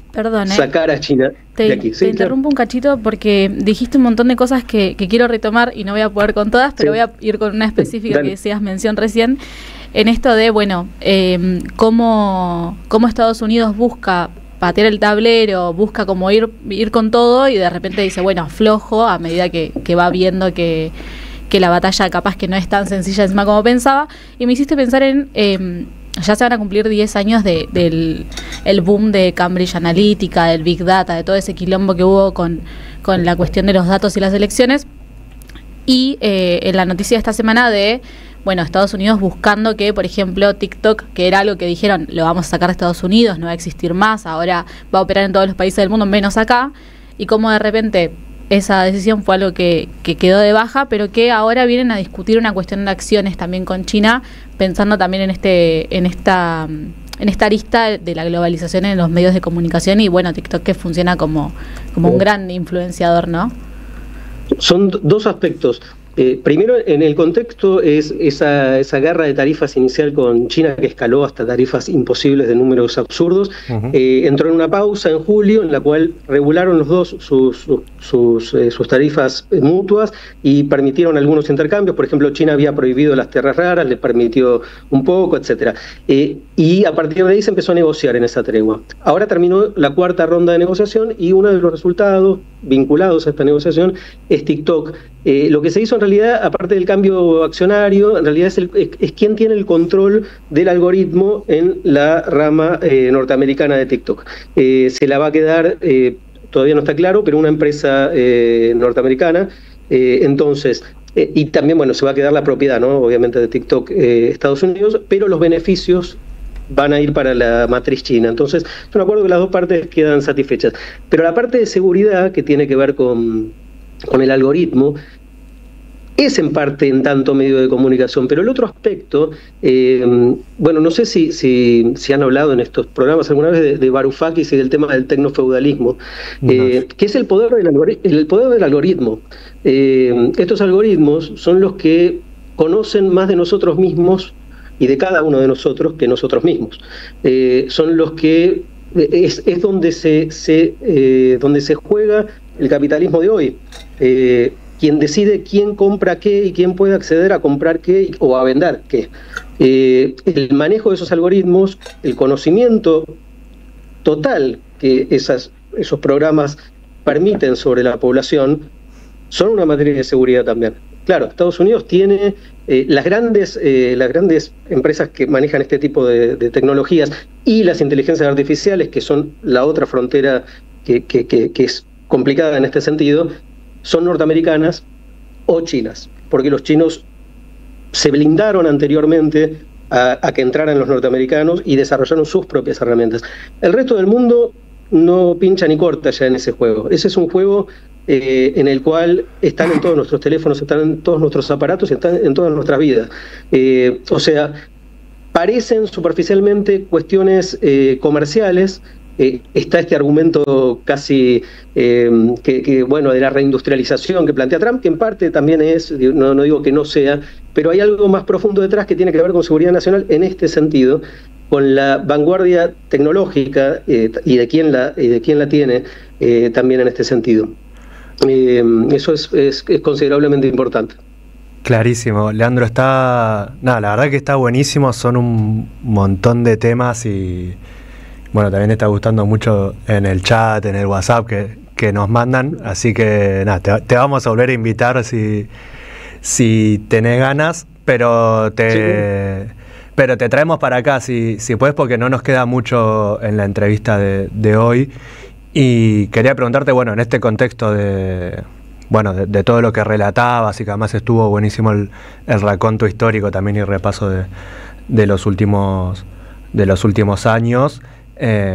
sacar a China de aquí. Te interrumpo un cachito porque dijiste un montón de cosas que quiero retomar y no voy a poder con todas, pero voy a ir con una específica que decías mención recién, en esto de, bueno, cómo Estados Unidos busca patear el tablero, busca como ir con todo, y de repente dice, bueno, aflojo a medida que va viendo que la batalla capaz que no es tan sencilla encima como pensaba. Y me hiciste pensar en, ya se van a cumplir 10 años del boom de Cambridge Analytica, del Big Data, de todo ese quilombo que hubo con la cuestión de los datos y las elecciones. Y en la noticia de esta semana de, bueno, Estados Unidos buscando que, por ejemplo, TikTok, que era algo que dijeron, lo vamos a sacar de Estados Unidos, no va a existir más, ahora va a operar en todos los países del mundo, menos acá, y como de repente esa decisión fue algo que quedó de baja, pero que ahora vienen a discutir una cuestión de acciones también con China, pensando también en esta arista de la globalización en los medios de comunicación, y bueno, TikTok que funciona como un gran influenciador, ¿no? Son dos aspectos. Primero, en el contexto es esa guerra de tarifas inicial con China que escaló hasta tarifas imposibles de números absurdos. Entró en una pausa en julio en la cual regularon los dos sus tarifas mutuas y permitieron algunos intercambios. Por ejemplo, China había prohibido las tierras raras, le permitió un poco, etcétera. Y a partir de ahí se empezó a negociar en esa tregua. Ahora terminó la cuarta ronda de negociación y uno de los resultados vinculados a esta negociación es TikTok. Lo que se hizo en realidad, aparte del cambio accionario, en realidad es quien tiene el control del algoritmo en la rama norteamericana de TikTok. Se la va a quedar, todavía no está claro, pero una empresa norteamericana. Entonces, y también, bueno, se va a quedar la propiedad, ¿no? Obviamente de TikTok Estados Unidos, pero los beneficios van a ir para la matriz china. Entonces, es un acuerdo que las dos partes quedan satisfechas. Pero la parte de seguridad, que tiene que ver con el algoritmo, es en parte en tanto medio de comunicación, pero el otro aspecto, bueno, no sé si han hablado en estos programas alguna vez de Varoufakis y del tema del tecnofeudalismo, que es el poder del algoritmo. Estos algoritmos son los que conocen más de nosotros mismos y de cada uno de nosotros que nosotros mismos. Son los que es donde se juega el capitalismo de hoy. Quien decide quién compra qué y quién puede acceder a comprar qué o a vender qué. El manejo de esos algoritmos, el conocimiento total que esos programas permiten sobre la población, son una materia de seguridad también. Claro, Estados Unidos tiene las grandes empresas que manejan este tipo de tecnologías y las inteligencias artificiales, que son la otra frontera que es complicada en este sentido, son norteamericanas o chinas, porque los chinos se blindaron anteriormente a que entraran los norteamericanos y desarrollaron sus propias herramientas. El resto del mundo no pincha ni corta ya en ese juego. Ese es un juego en el cual están en todos nuestros teléfonos, están en todos nuestros aparatos y están en todas nuestras vidas. O sea, parecen superficialmente cuestiones comerciales. Está este argumento casi bueno, de la reindustrialización que plantea Trump, que en parte también es, no digo que no sea, pero hay algo más profundo detrás que tiene que ver con seguridad nacional en este sentido, con la vanguardia tecnológica y de quién la tiene también en este sentido. Eso es considerablemente importante. Clarísimo, Leandro, la verdad que está buenísimo, son un montón de temas y bueno, también está gustando mucho en el chat, en el WhatsApp que nos mandan, así que te vamos a volver a invitar si tenés ganas, pero te traemos para acá si puedes, porque no nos queda mucho en la entrevista de hoy. Y quería preguntarte, bueno, en este contexto de todo lo que relatabas y que además estuvo buenísimo el raconto histórico también y repaso de los últimos años.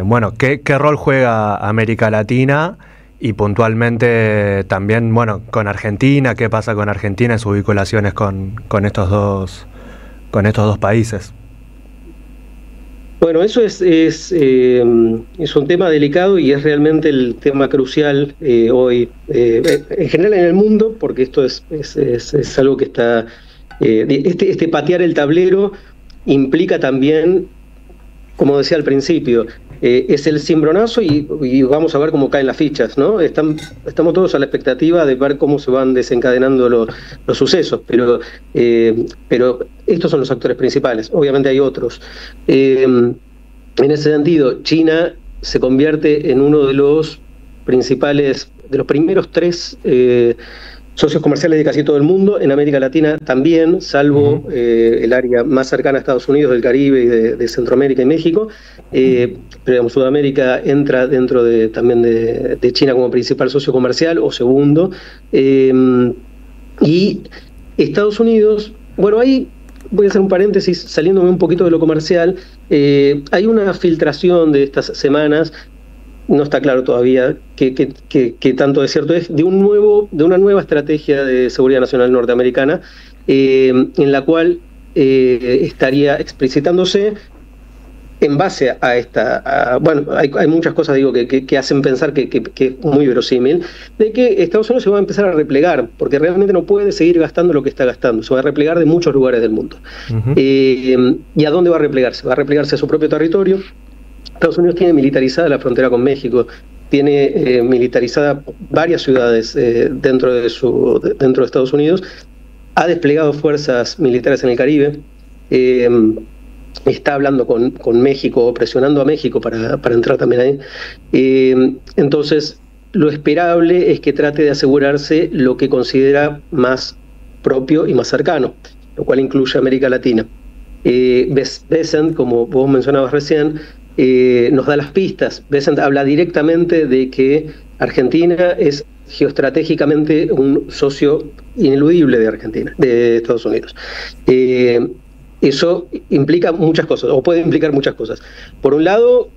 Bueno, ¿qué rol juega América Latina y puntualmente también, bueno, con Argentina? ¿Qué pasa con Argentina en sus vinculaciones con estos dos países? Bueno, eso es un tema delicado y es realmente el tema crucial hoy, en general en el mundo, porque esto es algo que está... Este patear el tablero implica también, como decía al principio, es el cimbronazo y vamos a ver cómo caen las fichas, ¿no? Estamos todos a la expectativa de ver cómo se van desencadenando los sucesos, pero estos son los actores principales. Obviamente hay otros. En ese sentido, China se convierte en uno de los primeros tres socios comerciales de casi todo el mundo, en América Latina también, salvo el área más cercana a Estados Unidos, del Caribe y de Centroamérica y México, pero digamos, Sudamérica entra dentro también de China como principal socio comercial o segundo, y Estados Unidos, bueno, ahí voy a hacer un paréntesis saliéndome un poquito de lo comercial. Hay una filtración de estas semanas, no está claro todavía qué tanto de cierto es, de una nueva estrategia de seguridad nacional norteamericana, en la cual estaría explicitándose en base a esta, bueno, hay muchas cosas, digo, que hacen pensar que es muy verosímil, de que Estados Unidos se va a empezar a replegar, porque realmente no puede seguir gastando lo que está gastando, se va a replegar de muchos lugares del mundo. ¿Y a dónde va a replegarse? Va a replegarse a su propio territorio. Estados Unidos tiene militarizada la frontera con México, tiene militarizada varias ciudades dentro de Estados Unidos, ha desplegado fuerzas militares en el Caribe, está hablando con México, presionando a México para entrar también ahí. Entonces, lo esperable es que trate de asegurarse lo que considera más propio y más cercano, lo cual incluye América Latina. Bessent, como vos mencionabas recién, nos da las pistas. Bessent habla directamente de que Argentina es geoestratégicamente un socio ineludible de Estados Unidos. Eso implica muchas cosas, o puede implicar muchas cosas. Por un lado,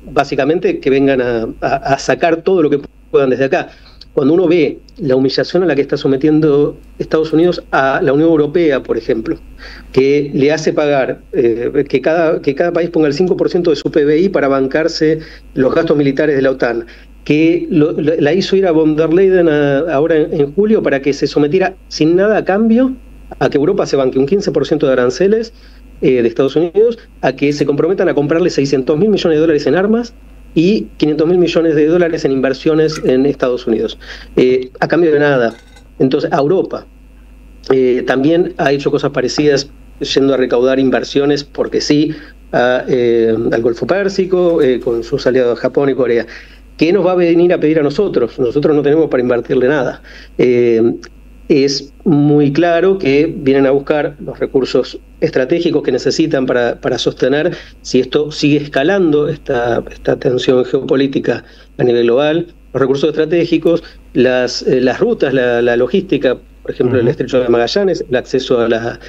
básicamente que vengan a sacar todo lo que puedan desde acá. Cuando uno ve la humillación a la que está sometiendo Estados Unidos a la Unión Europea, por ejemplo, que le hace pagar, que cada país ponga el 5% de su PBI para bancarse los gastos militares de la OTAN, que la hizo ir a von der Leyen ahora en julio para que se sometiera sin nada a cambio a que Europa se banque un 15% de aranceles de Estados Unidos, a que se comprometan a comprarle 600.000 millones de dólares en armas y 500.000 millones de dólares en inversiones en Estados Unidos, a cambio de nada. Entonces, a Europa también ha hecho cosas parecidas, yendo a recaudar inversiones, porque sí, al Golfo Pérsico, con sus aliados Japón y Corea. ¿Qué nos va a venir a pedir a nosotros? Nosotros no tenemos para invertirle nada. Es muy claro que vienen a buscar los recursos estratégicos que necesitan para sostener, si esto sigue escalando, esta tensión geopolítica a nivel global, los recursos estratégicos, las rutas, la logística, por ejemplo, el estrecho de Magallanes, el acceso a la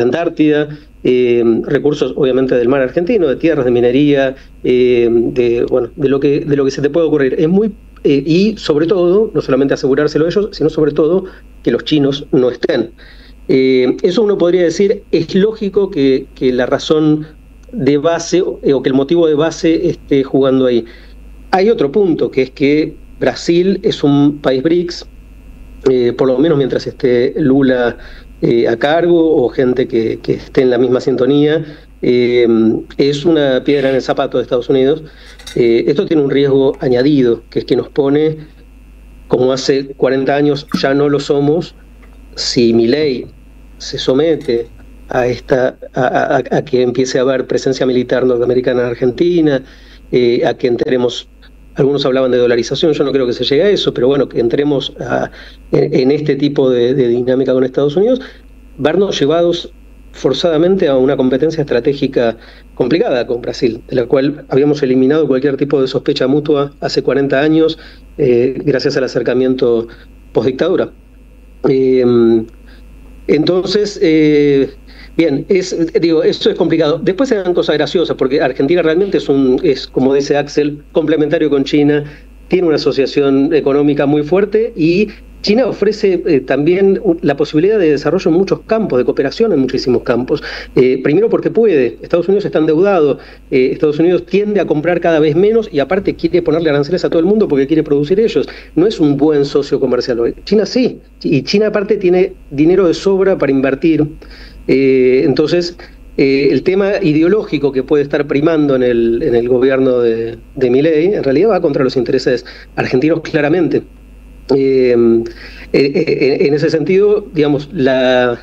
Antártida, recursos obviamente del mar argentino, de tierras, de minería, de lo que se te puede ocurrir. Es muy y sobre todo, no solamente asegurárselo ellos, sino sobre todo que los chinos no estén. Eso uno podría decir, es lógico que la razón de base o que el motivo de base esté jugando ahí. Hay otro punto, que es que Brasil es un país BRICS, por lo menos mientras esté Lula a cargo o gente que esté en la misma sintonía, es una piedra en el zapato de Estados Unidos. Esto tiene un riesgo añadido, que es que nos pone, como hace 40 años ya no lo somos, si Milei se somete a que empiece a haber presencia militar norteamericana en Argentina, a que entremos, algunos hablaban de dolarización, yo no creo que se llegue a eso, pero bueno, que entremos en este tipo de dinámica con Estados Unidos, vernos llevados forzadamente a una competencia estratégica complicada con Brasil, de la cual habíamos eliminado cualquier tipo de sospecha mutua hace 40 años, gracias al acercamiento postdictadura. Entonces, bien, eso es complicado. Después se dan cosas graciosas, porque Argentina realmente es, como dice Axel, complementario con China, tiene una asociación económica muy fuerte y China ofrece también la posibilidad de desarrollo en muchos campos, de cooperación en muchísimos campos. Primero porque puede, Estados Unidos está endeudado, Estados Unidos tiende a comprar cada vez menos y aparte quiere ponerle aranceles a todo el mundo porque quiere producir ellos. No es un buen socio comercial hoy. China sí, y China aparte tiene dinero de sobra para invertir. Entonces, el tema ideológico que puede estar primando en el gobierno de Milei, en realidad va contra los intereses argentinos claramente. En ese sentido, digamos, la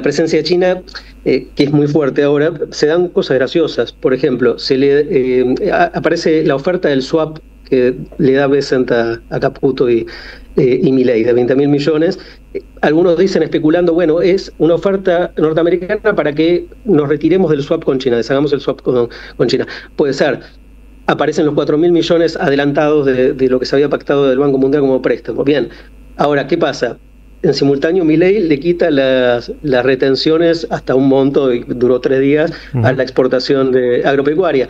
presencia de China, que es muy fuerte ahora, se dan cosas graciosas. Por ejemplo, aparece la oferta del swap que le da Bessent a Caputo y Milei, de 20.000 millones. Algunos dicen, especulando, bueno, es una oferta norteamericana para que nos retiremos del swap con China, deshagamos el swap con China. Puede ser. Aparecen los 4.000 millones adelantados de lo que se había pactado del Banco Mundial como préstamo. Bien, ahora, ¿qué pasa? En simultáneo, Milei le quita las retenciones hasta un monto, y duró 3 días, a la exportación agropecuaria.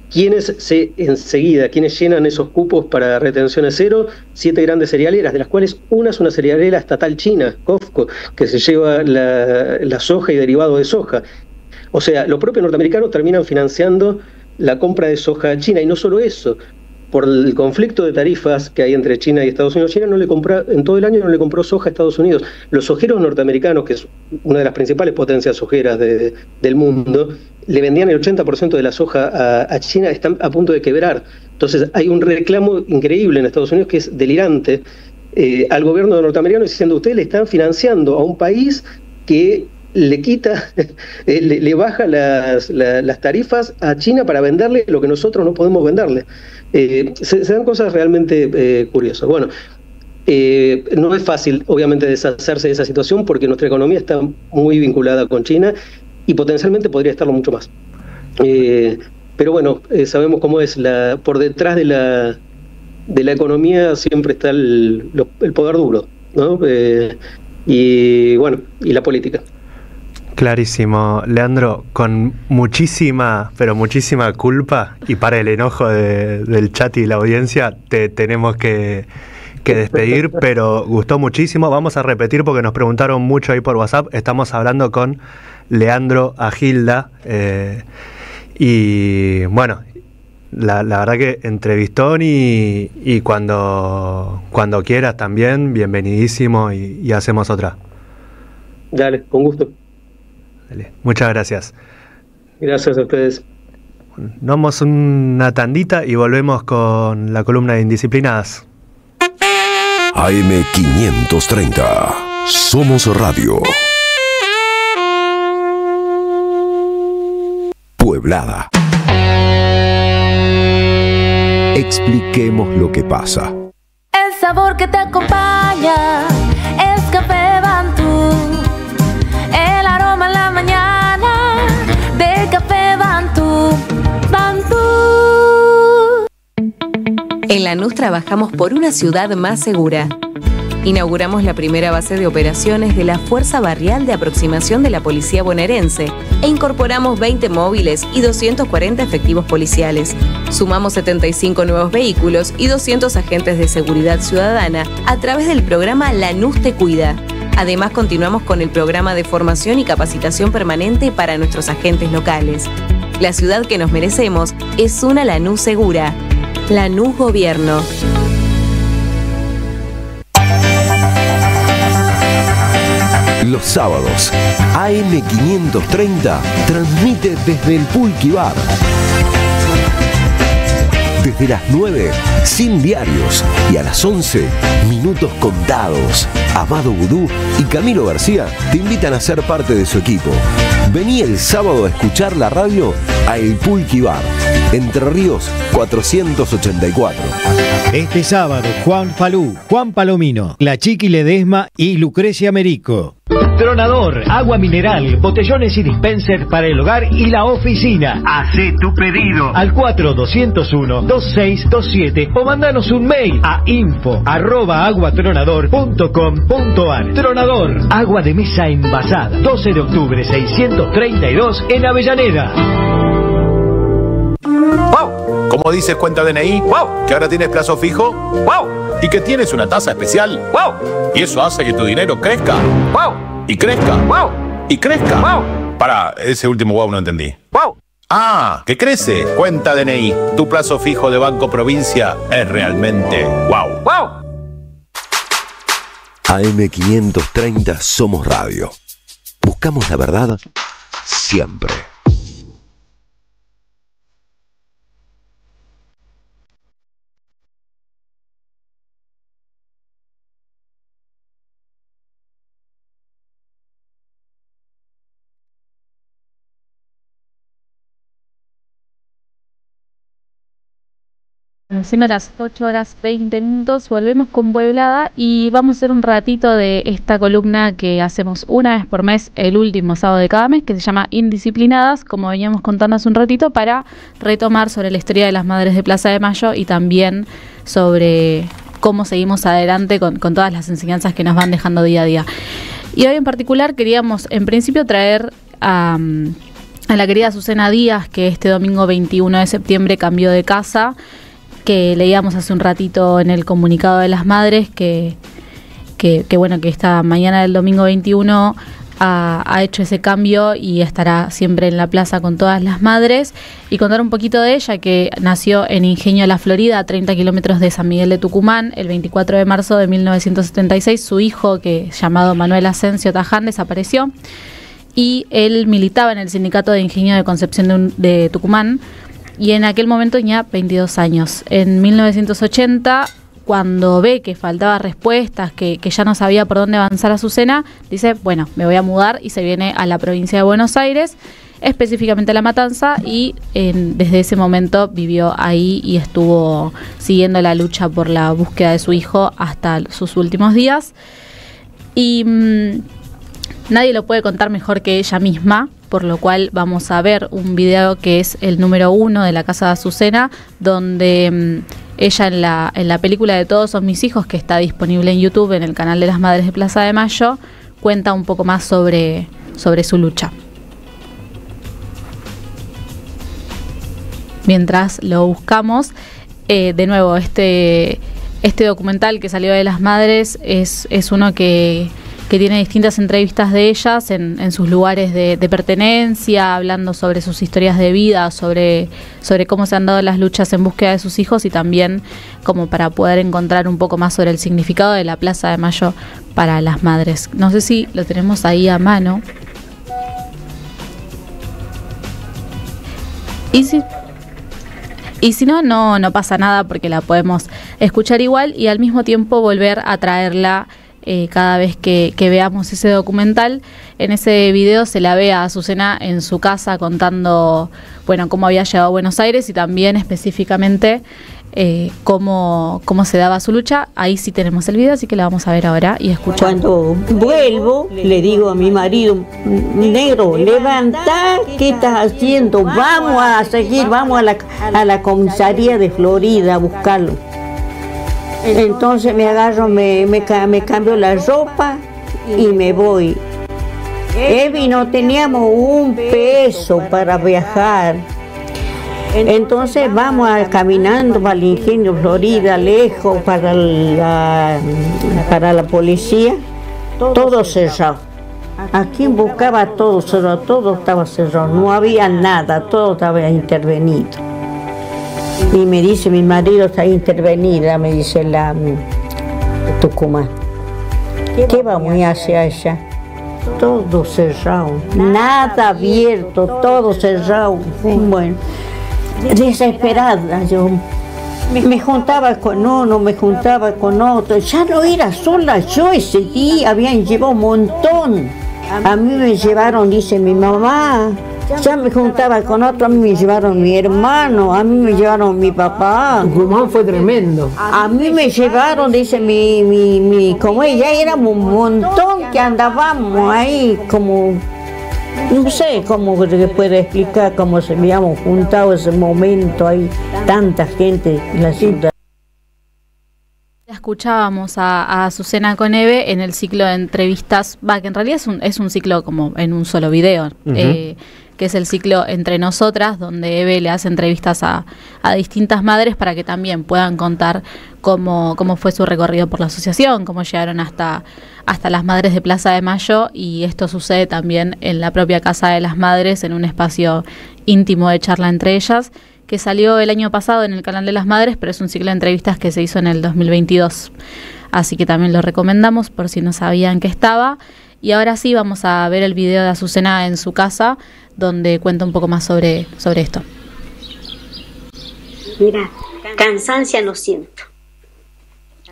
¿Quiénes llenan esos cupos para retenciones cero? 7 grandes cerealeras, de las cuales una es una cerealera estatal china, COFCO, que se lleva la soja y derivados de soja. O sea, los propios norteamericanos terminan financiando la compra de soja a China, y no solo eso, por el conflicto de tarifas que hay entre China y Estados Unidos, China en todo el año no le compró soja a Estados Unidos. Los sojeros norteamericanos, que es una de las principales potencias sojeras del mundo, le vendían el 80% de la soja a China, están a punto de quebrar. Entonces hay un reclamo increíble en Estados Unidos que es delirante al gobierno norteamericano, diciendo: ustedes le están financiando a un país que le quita, le baja las tarifas a China para venderle lo que nosotros no podemos venderle. Se dan cosas realmente curiosas. Bueno, no es fácil, obviamente, deshacerse de esa situación, porque nuestra economía está muy vinculada con China y potencialmente podría estarlo mucho más. Pero bueno, sabemos cómo es. Por detrás de la economía siempre está el poder duro, ¿no? Y bueno, y la política. Clarísimo. Leandro, con muchísima, pero muchísima culpa, y para el enojo del chat y la audiencia, te tenemos que despedir, pero gustó muchísimo. Vamos a repetir porque nos preguntaron mucho ahí por WhatsApp. Estamos hablando con Leandro Agilda, y bueno, la verdad que entrevistón, y cuando quieras también, bienvenidísimo, y hacemos otra. Dale, con gusto. Dale, muchas gracias. Gracias a ustedes. Nos vamos una tandita y volvemos con la columna de Indisciplinadas. AM 530. Somos Radio. Pueblada. Expliquemos lo que pasa. El sabor que te acompaña es Café Bantú. El aroma en la mañana de Café Bantú. Bantú. En Lanús trabajamos por una ciudad más segura. Inauguramos la primera base de operaciones de la Fuerza Barrial de Aproximación de la Policía Bonaerense e incorporamos 20 móviles y 240 efectivos policiales. Sumamos 75 nuevos vehículos y 200 agentes de seguridad ciudadana a través del programa Lanús Te Cuida. Además, continuamos con el programa de formación y capacitación permanente para nuestros agentes locales. La ciudad que nos merecemos es una Lanús segura. Lanús Gobierno. Los sábados, AM 530 transmite desde el Pulqui Bar. Desde las 9, sin diarios, y a las 11, minutos contados. Amado Vudú y Camilo García te invitan a ser parte de su equipo. Vení el sábado a escuchar la radio a El Pulqui Bar, Entre Ríos 484. Este sábado, Juan Falú, Juan Palomino, La Chiqui Ledesma y Lucrecia Merico. Tronador, agua mineral, botellones y dispensers para el hogar y la oficina. Hacé tu pedido al 4201-2627 o mandanos un mail a info@aguatronador.com.ar. Tronador, agua de mesa envasada. 12 de octubre 632 en Avellaneda. ¡Wow! ¿Cómo dices cuenta DNI? ¡Wow! ¿Que ahora tienes plazo fijo? ¡Wow! ¿Y que tienes una tasa especial? ¡Wow! Y eso hace que tu dinero crezca. ¡Wow! Y crezca. ¡Wow! Y crezca. ¡Wow! Pará, ese último wow no entendí. ¡Wow! Ah, que crece. Cuenta DNI. Tu plazo fijo de Banco Provincia es realmente wow. ¡Wow! AM 530 Somos Radio. Buscamos la verdad siempre. Siendo las 8:20, volvemos con Pueblada y vamos a hacer un ratito de esta columna que hacemos una vez por mes, el último sábado de cada mes, que se llama Indisciplinadas, como veníamos contando hace un ratito, para retomar sobre la historia de las madres de Plaza de Mayo y también sobre cómo seguimos adelante con todas las enseñanzas que nos van dejando día a día. Y hoy en particular queríamos en principio traer a la querida Susana Díaz, que este domingo 21 de septiembre cambió de casa, que leíamos hace un ratito en el comunicado de las madres que bueno, que esta mañana del domingo 21 ha hecho ese cambio y estará siempre en la plaza con todas las madres, y contar un poquito de ella, que nació en Ingenio, La Florida, a 30 kilómetros de San Miguel de Tucumán, el 24 de marzo de 1976. Su hijo, llamado Manuel Asensio Taján, desapareció, y él militaba en el sindicato de Ingenio de Concepción de Tucumán, y en aquel momento tenía 22 años. En 1980, cuando ve que faltaba respuestas, que ya no sabía por dónde avanzar Azucena, dice, bueno, me voy a mudar, y se viene a la provincia de Buenos Aires, específicamente a La Matanza, y desde ese momento vivió ahí y estuvo siguiendo la lucha por la búsqueda de su hijo hasta sus últimos días. Y nadie lo puede contar mejor que ella misma, por lo cual vamos a ver un video que es el número 1 de la casa de Azucena, donde ella en la película de Todos son mis hijos, que está disponible en YouTube en el canal de las Madres de Plaza de Mayo, cuenta un poco más sobre su lucha. Mientras lo buscamos, de nuevo, este documental que salió de las Madres es uno que tiene distintas entrevistas de ellas en sus lugares de pertenencia, hablando sobre sus historias de vida, sobre cómo se han dado las luchas en búsqueda de sus hijos, y también como para poder encontrar un poco más sobre el significado de la Plaza de Mayo para las madres. No sé si lo tenemos ahí a mano. Y si no, no pasa nada, porque la podemos escuchar igual y al mismo tiempo volver a traerla cada vez que veamos ese documental. En ese video se la ve a Azucena en su casa contando, bueno, cómo había llegado a Buenos Aires, y también específicamente cómo se daba su lucha. Ahí sí tenemos el video, así que la vamos a ver ahora y escuchar. Cuando vuelvo, le digo a mi marido, negro, levanta, ¿qué estás haciendo? Vamos a seguir, vamos a la comisaría de Florida a buscarlo. Entonces me agarro, me cambio la ropa y me voy. Evi, no teníamos un peso para viajar. Entonces vamos caminando para el Ingenio Florida, lejos, para la policía, todo cerrado. Aquí buscaba todo cerrado, todo estaba cerrado, no había nada, todo estaba intervenido. Y me dice, mi marido está intervenida, me dice la Tucumán. ¿Qué vamos a hacer allá? Todo cerrado, nada abierto, todo cerrado. Bueno, desesperada yo. Me juntaba con uno, me juntaba con otro. Ya no era sola yo ese día, habían llevado un montón. A mí me llevaron, dice mi mamá. Ya me juntaba con otro, a mí me llevaron mi hermano, a mí me llevaron mi papá. Tucumán fue tremendo. A mí me llevaron, dice como ella, éramos un montón que andábamos ahí, como, no sé cómo se puede explicar, cómo se habíamos juntado ese momento ahí, tanta gente en la ciudad. Escuchábamos a Azucena con Eve en el ciclo de entrevistas, que en realidad es un ciclo como en un solo video, que es el ciclo Entre Nosotras, donde Eve le hace entrevistas a distintas madres para que también puedan contar cómo fue su recorrido por la asociación, cómo llegaron hasta las Madres de Plaza de Mayo, y esto sucede también en la propia Casa de las Madres, en un espacio íntimo de charla entre ellas, que salió el año pasado en el canal de las Madres, pero es un ciclo de entrevistas que se hizo en el 2022. Así que también lo recomendamos por si no sabían que estaba. Y ahora sí vamos a ver el video de Azucena en su casa, donde cuenta un poco más sobre esto. Mira, cansancio no siento.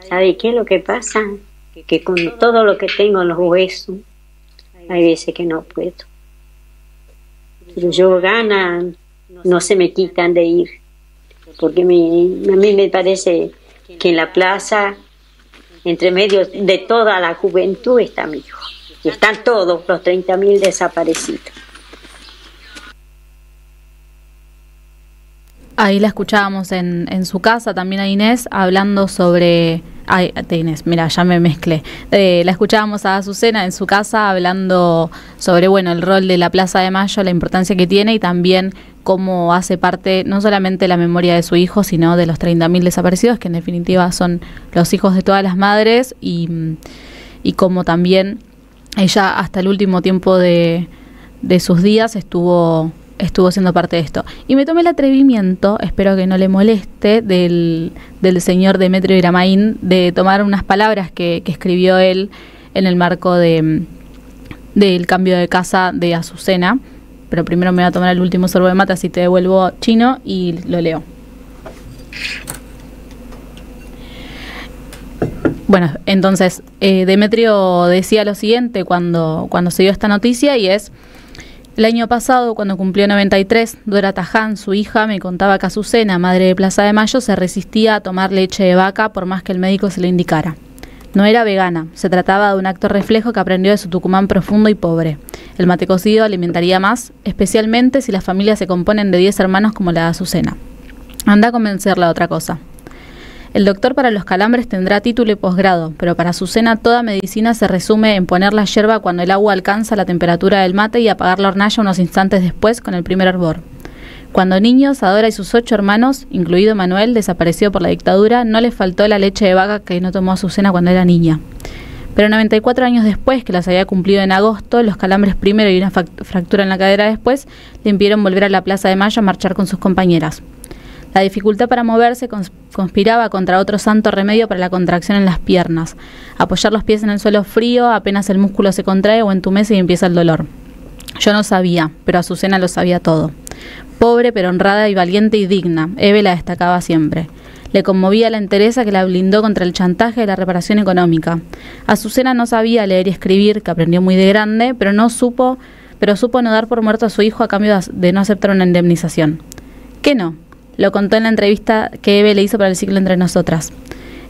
¿Sabe qué es lo que pasa? Que con todo lo que tengo en los huesos, hay veces que no puedo. Pero yo ganas no se me quitan de ir, porque a mí me parece que en la plaza, entre medio de toda la juventud, está mi hijo. Y están todos los 30.000 desaparecidos. Ahí la escuchábamos en su casa, también a Inés, hablando sobre... Ay, Inés, mira, ya me mezclé. La escuchábamos a Azucena en su casa hablando sobre, bueno, el rol de la Plaza de Mayo, la importancia que tiene, y también cómo hace parte no solamente de la memoria de su hijo, sino de los 30.000 desaparecidos, que en definitiva son los hijos de todas las madres, y cómo también ella hasta el último tiempo de sus días estuvo siendo parte de esto. Y me tomé el atrevimiento, espero que no le moleste, del señor Demetrio Iramaín, de tomar unas palabras que escribió él en el marco del cambio de casa de Azucena. Pero primero me voy a tomar el último sorbo de mate, así te devuelvo chino y lo leo. Bueno, entonces Demetrio decía lo siguiente cuando se dio esta noticia, y es: el año pasado, cuando cumplió 93, Dora Taján, su hija, me contaba que Azucena, madre de Plaza de Mayo, se resistía a tomar leche de vaca por más que el médico se lo indicara. No era vegana, se trataba de un acto reflejo que aprendió de su Tucumán profundo y pobre. El mate cocido alimentaría más, especialmente si las familias se componen de 10 hermanos como la de Azucena. Anda a convencerla de otra cosa. El doctor para los calambres tendrá título y posgrado, pero para Azucena toda medicina se resume en poner la yerba cuando el agua alcanza la temperatura del mate y apagar la hornalla unos instantes después con el primer hervor. Cuando niño, Sadora y sus 8 hermanos, incluido Manuel, desapareció por la dictadura, no les faltó la leche de vaca que no tomó Azucena cuando era niña. Pero 94 años después, que las había cumplido en agosto, los calambres primero y una fractura en la cadera después, le impidieron volver a la Plaza de Mayo a marchar con sus compañeras. La dificultad para moverse conspiraba contra otro santo remedio para la contracción en las piernas. Apoyar los pies en el suelo frío, apenas el músculo se contrae o entumece y empieza el dolor. Yo no sabía, pero Azucena lo sabía todo. Pobre pero honrada y valiente y digna, Eve la destacaba siempre. Le conmovía la entereza que la blindó contra el chantaje de la reparación económica. Azucena no sabía leer y escribir, que aprendió muy de grande, pero supo no dar por muerto a su hijo a cambio de no aceptar una indemnización. ¿Qué no? Lo contó en la entrevista que Eve le hizo para el ciclo Entre Nosotras.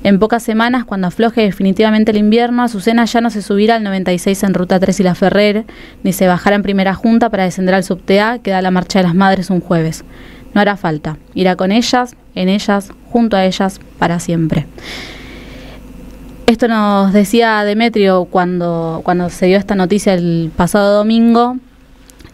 En pocas semanas, cuando afloje definitivamente el invierno, Azucena ya no se subirá al 96 en Ruta 3 y La Ferrer, ni se bajará en primera junta para descender al subte A, que da la Marcha de las Madres un jueves. No hará falta. Irá con ellas, en ellas, junto a ellas, para siempre. Esto nos decía Demetrio cuando se dio esta noticia el pasado domingo.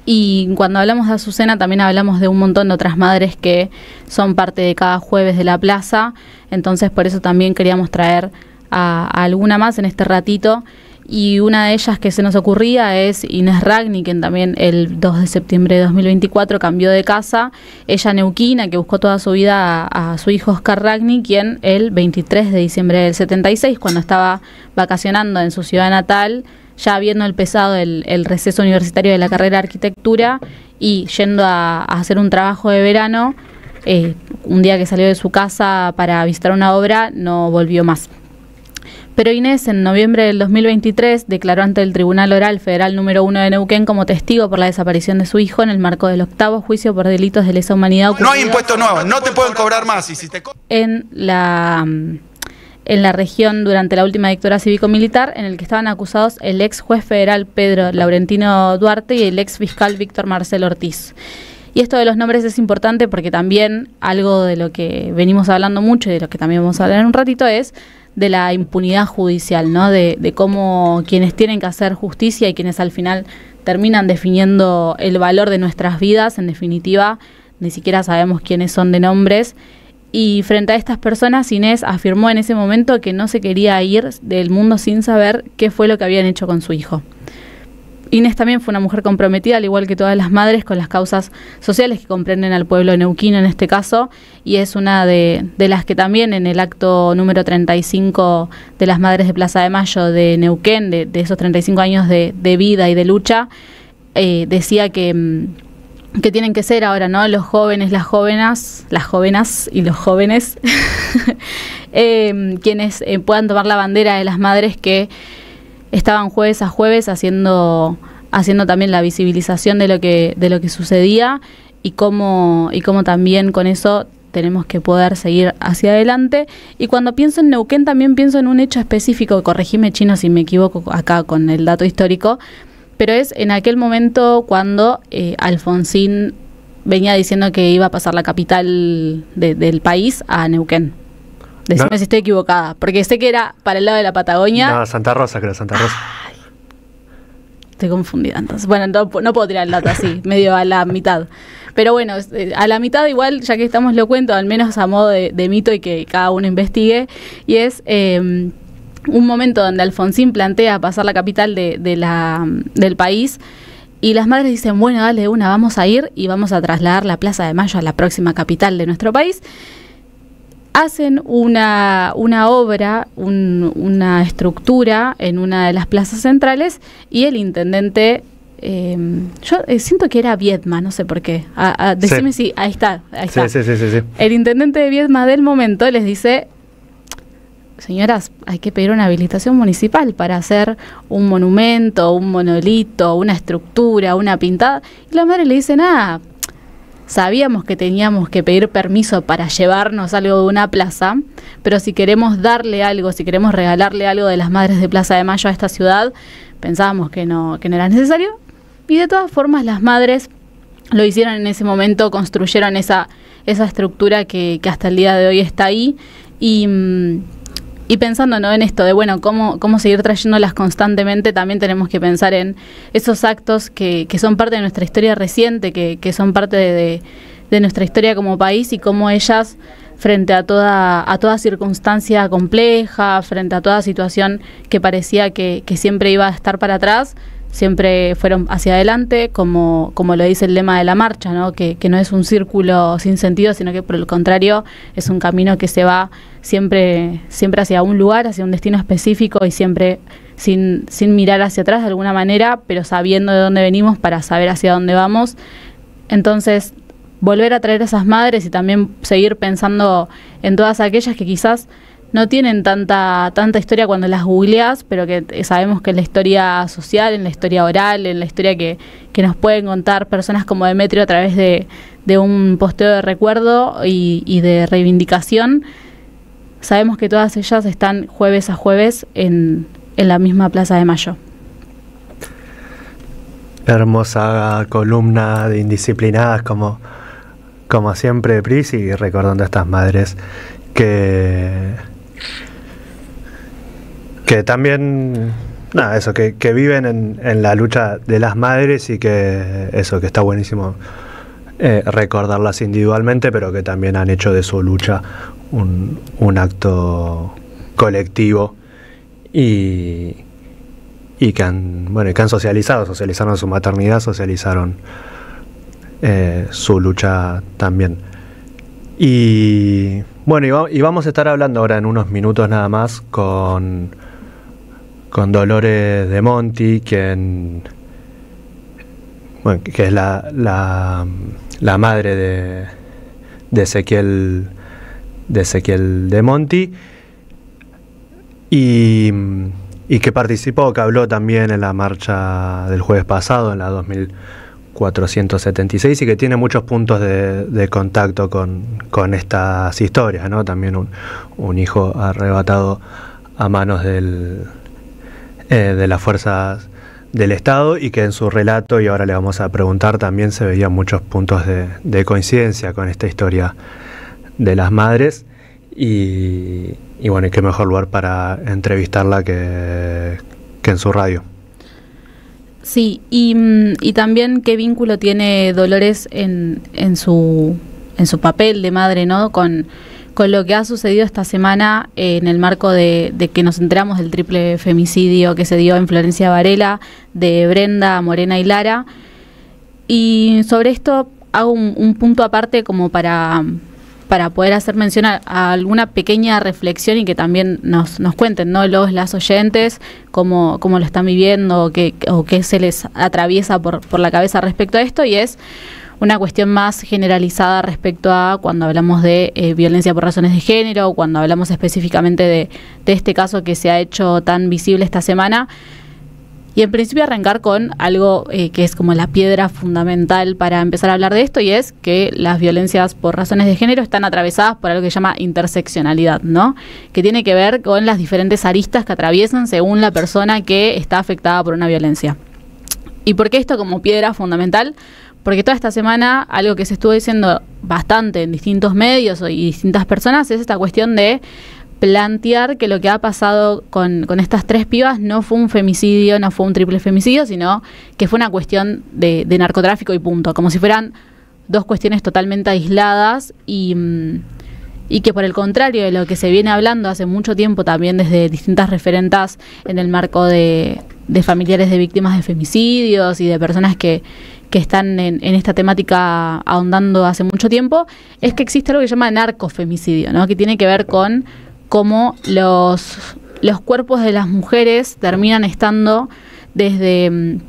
Y cuando hablamos de Azucena también hablamos de un montón de otras madres que son parte de cada jueves de la plaza. Entonces por eso también queríamos traer a alguna más en este ratito. Y una de ellas que se nos ocurría es Inés Ragni, quien también el 2 de septiembre de 2024 cambió de casa. Ella neuquina, que buscó toda su vida a su hijo Oscar Ragni, quien el 23 de diciembre del 76, cuando estaba vacacionando en su ciudad natal, ya habiendo empezado el receso universitario de la carrera de arquitectura y yendo a hacer un trabajo de verano, un día que salió de su casa para visitar una obra, no volvió más. Pero Inés, en noviembre del 2023, declaró ante el Tribunal Oral Federal número 1 de Neuquén como testigo por la desaparición de su hijo en el marco del 8º juicio por delitos de lesa humanidad. No hay impuestos nuevos, no te pueden cobrar más. Y si te en la región durante la última dictadura cívico-militar, en el que estaban acusados el ex juez federal Pedro Laurentino Duarte y el ex fiscal Víctor Marcelo Ortiz. Y esto de los nombres es importante porque también algo de lo que venimos hablando mucho y de lo que también vamos a hablar en un ratito es de la impunidad judicial, ¿no? De cómo quienes tienen que hacer justicia y quienes al final terminan definiendo el valor de nuestras vidas, en definitiva, ni siquiera sabemos quiénes son de nombres. Y frente a estas personas, Inés afirmó en ese momento que no se quería ir del mundo sin saber qué fue lo que habían hecho con su hijo. Inés también fue una mujer comprometida, al igual que todas las madres, con las causas sociales que comprenden al pueblo neuquino en este caso, y es una de las que también en el acto número 35 de las Madres de Plaza de Mayo de Neuquén, de esos 35 años de vida y de lucha, decía que tienen que ser ahora, ¿no? Los jóvenes, las jóvenes y los jóvenes, quienes puedan tomar la bandera de las madres que estaban jueves a jueves haciendo también la visibilización de lo que sucedía y cómo también con eso tenemos que poder seguir hacia adelante. Y cuando pienso en Neuquén también pienso en un hecho específico, corregime Chino si me equivoco acá con el dato histórico, pero es en aquel momento cuando Alfonsín venía diciendo que iba a pasar la capital del país a Neuquén. Decime si estoy equivocada, porque sé que era para el lado de la Patagonia. No, Santa Rosa, creo, Santa Rosa. Ay, estoy confundida entonces. Bueno, no puedo tirar el dato así, medio a la mitad. Pero bueno, a la mitad igual, ya que estamos lo cuento, al menos a modo de mito y que cada uno investigue. Y es un momento donde Alfonsín plantea pasar la capital del país, y las madres dicen, bueno, dale una, vamos a ir y vamos a trasladar la Plaza de Mayo a la próxima capital de nuestro país. Hacen una obra, una estructura en una de las plazas centrales, y el intendente, yo siento que era Viedma, no sé por qué, decime si, ahí está. Sí. El intendente de Viedma del momento les dice, señoras, hay que pedir una habilitación municipal para hacer un monumento, un monolito, una estructura, una pintada. Y la madre le dice, nada, sabíamos que teníamos que pedir permiso para llevarnos algo de una plaza, pero si queremos darle algo, si queremos regalarle algo de las madres de Plaza de Mayo a esta ciudad, pensábamos que no era necesario. Y de todas formas las madres lo hicieron en ese momento, construyeron esa estructura que hasta el día de hoy está ahí. Y pensando, ¿no?, en esto de, bueno, cómo seguir trayéndolas constantemente, también tenemos que pensar en esos actos que son parte de nuestra historia reciente, que son parte de nuestra historia como país, y cómo ellas, frente a toda circunstancia compleja, frente a toda situación que parecía que siempre iba a estar para atrás, siempre fueron hacia adelante, como lo dice el lema de la marcha, ¿no? Que no es un círculo sin sentido, sino que por el contrario es un camino que se va siempre hacia un lugar, hacia un destino específico, y siempre sin mirar hacia atrás de alguna manera, pero sabiendo de dónde venimos para saber hacia dónde vamos. Entonces, volver a traer a esas madres y también seguir pensando en todas aquellas que quizás no tienen tanta historia cuando las googleás, pero que sabemos que en la historia social, en la historia oral, en la historia que nos pueden contar personas como Demetrio a través de un posteo de recuerdo y de reivindicación, sabemos que todas ellas están jueves a jueves en la misma Plaza de Mayo. Hermosa columna de Indisciplinadas, como siempre, Pris, y recordando a estas madres que también, nada, eso, que viven en la lucha de las madres, y que está buenísimo recordarlas individualmente, pero que también han hecho de su lucha un acto colectivo, y que han socializaron su maternidad, socializaron su lucha también. Y bueno, y vamos a estar hablando ahora en unos minutos nada más con Dolores De Monti, que es la madre de Ezequiel De Monti, y que participó, que habló también en la marcha del jueves pasado, en la 2476, y que tiene muchos puntos de contacto con estas historias, ¿no? También un hijo arrebatado a manos de las fuerzas del Estado, y que en su relato, y ahora le vamos a preguntar, también se veían muchos puntos de coincidencia con esta historia de las madres, y bueno, y qué mejor lugar para entrevistarla que en su radio. Sí, y también qué vínculo tiene Dolores en su papel de madre, ¿no? Con lo que ha sucedido esta semana en el marco de que nos enteramos del triple femicidio que se dio en Florencia Varela, de Brenda, Morena y Lara. Y sobre esto hago un punto aparte como para poder hacer mención a alguna pequeña reflexión, y que también nos cuenten, ¿no?, las oyentes cómo lo están viviendo, o qué se les atraviesa por la cabeza respecto a esto, y es una cuestión más generalizada respecto a cuando hablamos de violencia por razones de género, o cuando hablamos específicamente de este caso que se ha hecho tan visible esta semana. Y en principio arrancar con algo que es como la piedra fundamental para empezar a hablar de esto, y es que las violencias por razones de género están atravesadas por algo que se llama interseccionalidad, ¿no? Que tiene que ver con las diferentes aristas que atraviesan según la persona que está afectada por una violencia. ¿Y por qué esto como piedra fundamental? Porque toda esta semana algo que se estuvo diciendo bastante en distintos medios y distintas personas es esta cuestión de plantear que lo que ha pasado con estas tres pibas no fue un femicidio, no fue un triple femicidio, sino que fue una cuestión de narcotráfico y punto, como si fueran dos cuestiones totalmente aisladas, y y que por el contrario de lo que se viene hablando hace mucho tiempo también desde distintas referentas en el marco de familiares de víctimas de femicidios y de personas que están en esta temática ahondando hace mucho tiempo, es que existe algo que se llama narcofemicidio, ¿no? Que tiene que ver con cómo los cuerpos de las mujeres terminan estando desde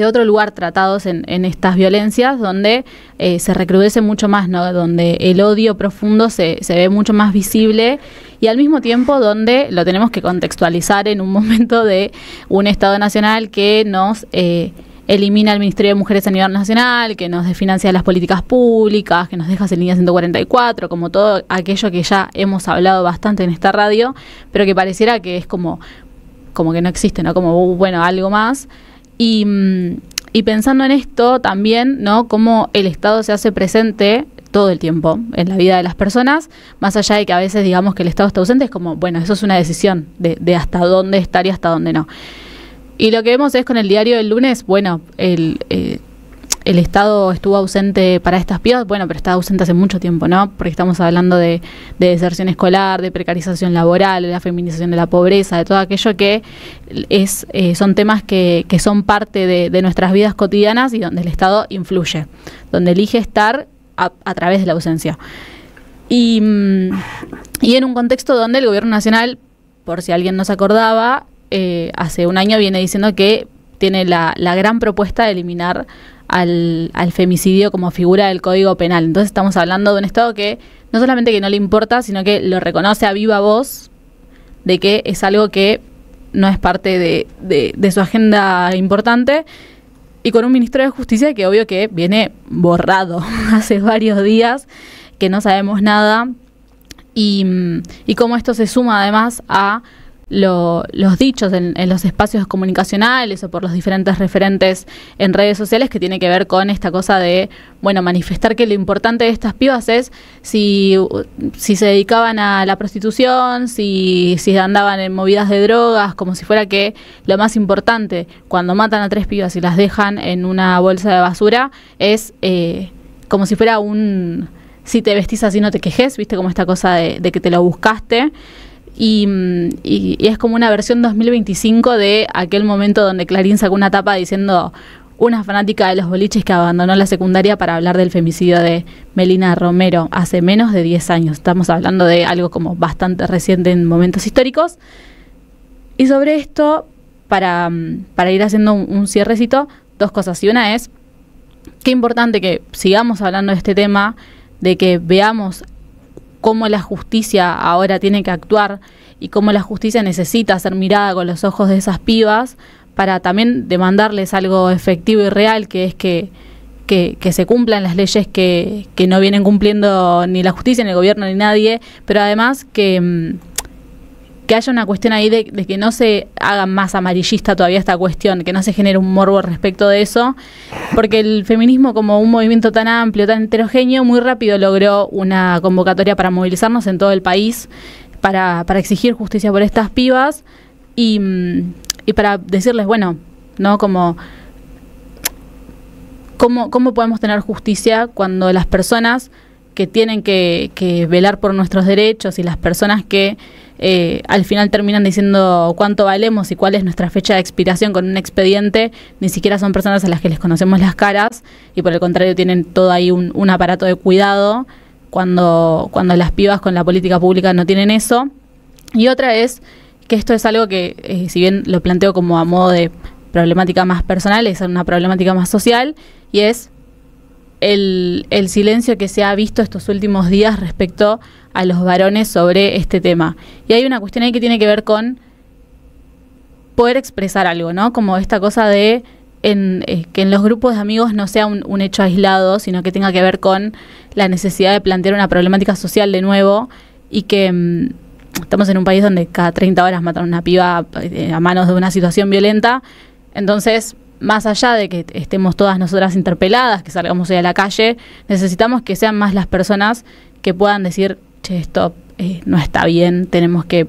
otro lugar tratados en estas violencias, donde se recrudece mucho más, ¿no? Donde el odio profundo se ve mucho más visible, y al mismo tiempo donde lo tenemos que contextualizar en un momento de un Estado nacional que nos elimina el Ministerio de Mujeres a nivel nacional, que nos desfinancia las políticas públicas, que nos deja sin línea 144, como todo aquello que ya hemos hablado bastante en esta radio, pero que pareciera que es como que no existe, ¿no? Como, bueno, algo más. Y pensando en esto también, ¿no? Cómo el Estado se hace presente todo el tiempo en la vida de las personas, más allá de que a veces digamos que el Estado está ausente, es como, bueno, eso es una decisión de hasta dónde estar y hasta dónde no. Y lo que vemos es con el diario del lunes, bueno, el Estado estuvo ausente para estas pibas, bueno, pero está ausente hace mucho tiempo, ¿no? Porque estamos hablando de deserción escolar, de precarización laboral, de la feminización de la pobreza, de todo aquello que son temas que son parte de nuestras vidas cotidianas y donde el Estado influye, donde elige estar a través de la ausencia. Y en un contexto donde el Gobierno Nacional, por si alguien no se acordaba, hace un año viene diciendo que tiene la gran propuesta de eliminar al femicidio como figura del Código Penal. Entonces estamos hablando de un Estado que no solamente que no le importa, sino que lo reconoce a viva voz de que es algo que no es parte de su agenda importante, y con un ministro de Justicia que obvio que viene borrado hace varios días, que no sabemos nada, y cómo esto se suma además a los dichos en los espacios comunicacionales o por los diferentes referentes en redes sociales, que tiene que ver con esta cosa de, bueno, manifestar que lo importante de estas pibas es si se dedicaban a la prostitución, si andaban en movidas de drogas, como si fuera que lo más importante cuando matan a 3 pibas y las dejan en una bolsa de basura es como si fuera si te vestís así no te quejes, viste, como esta cosa de que te lo buscaste. Y es como una versión 2025 de aquel momento donde Clarín sacó una tapa diciendo una fanática de los boliches que abandonó la secundaria para hablar del femicidio de Melina Romero hace menos de 10 años. Estamos hablando de algo como bastante reciente en momentos históricos. Y sobre esto, para ir haciendo un cierrecito, 2 cosas. Y una es, qué importante que sigamos hablando de este tema, de que veamos cómo la justicia ahora tiene que actuar y cómo la justicia necesita ser mirada con los ojos de esas pibas para también demandarles algo efectivo y real, que es que se cumplan las leyes que no vienen cumpliendo ni la justicia, ni el gobierno, ni nadie, pero además que haya una cuestión ahí de que no se haga más amarillista todavía esta cuestión, que no se genere un morbo respecto de eso, porque el feminismo, como un movimiento tan amplio, tan heterogéneo, muy rápido logró una convocatoria para movilizarnos en todo el país para exigir justicia por estas pibas y para decirles, bueno, ¿no? ¿Cómo podemos tener justicia cuando las personas que tienen que velar por nuestros derechos y las personas que al final terminan diciendo cuánto valemos y cuál es nuestra fecha de expiración con un expediente, ni siquiera son personas a las que les conocemos las caras, y por el contrario tienen todo ahí un aparato de cuidado, cuando las pibas con la política pública no tienen eso? Y otra es que esto es algo que, si bien lo planteo como a modo de problemática más personal, es una problemática más social, y es el silencio que se ha visto estos últimos días respecto a los varones sobre este tema. Y hay una cuestión ahí que tiene que ver con poder expresar algo, ¿no? Como esta cosa de que en los grupos de amigos no sea un hecho aislado, sino que tenga que ver con la necesidad de plantear una problemática social de nuevo, y que estamos en un país donde cada 30 horas matan a una piba a manos de una situación violenta. Entonces, más allá de que estemos todas nosotras interpeladas, que salgamos hoy a la calle, necesitamos que sean más las personas que puedan decir, che, esto no está bien, tenemos que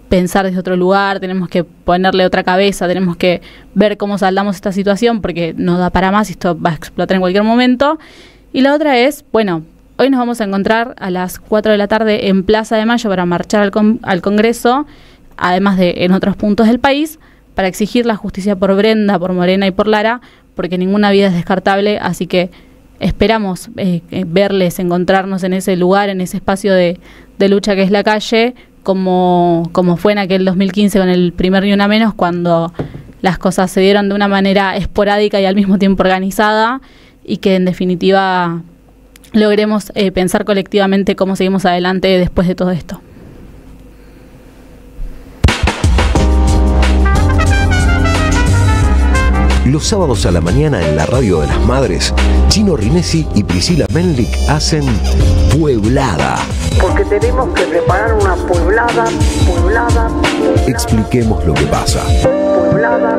pensar desde otro lugar, tenemos que ponerle otra cabeza, tenemos que ver cómo saldamos esta situación, porque no da para más y esto va a explotar en cualquier momento. Y la otra es, bueno, Hoy nos vamos a encontrar a las 4 de la tarde en Plaza de Mayo para marchar al Congreso, además de en otros puntos del país, para exigir la justicia por Brenda, por Morena y por Lara, porque ninguna vida es descartable, así que esperamos verles, encontrarnos en ese lugar, en ese espacio de lucha que es la calle, como fue en aquel 2015 con el primer Ni Una Menos, cuando las cosas se dieron de una manera esporádica y al mismo tiempo organizada, y que en definitiva logremos pensar colectivamente cómo seguimos adelante después de todo esto. Los sábados a la mañana en la Radio de las Madres, Chino Rinesi y Priscila Menlik hacen Pueblada. Porque tenemos que preparar una pueblada. Expliquemos lo que pasa. Pueblada.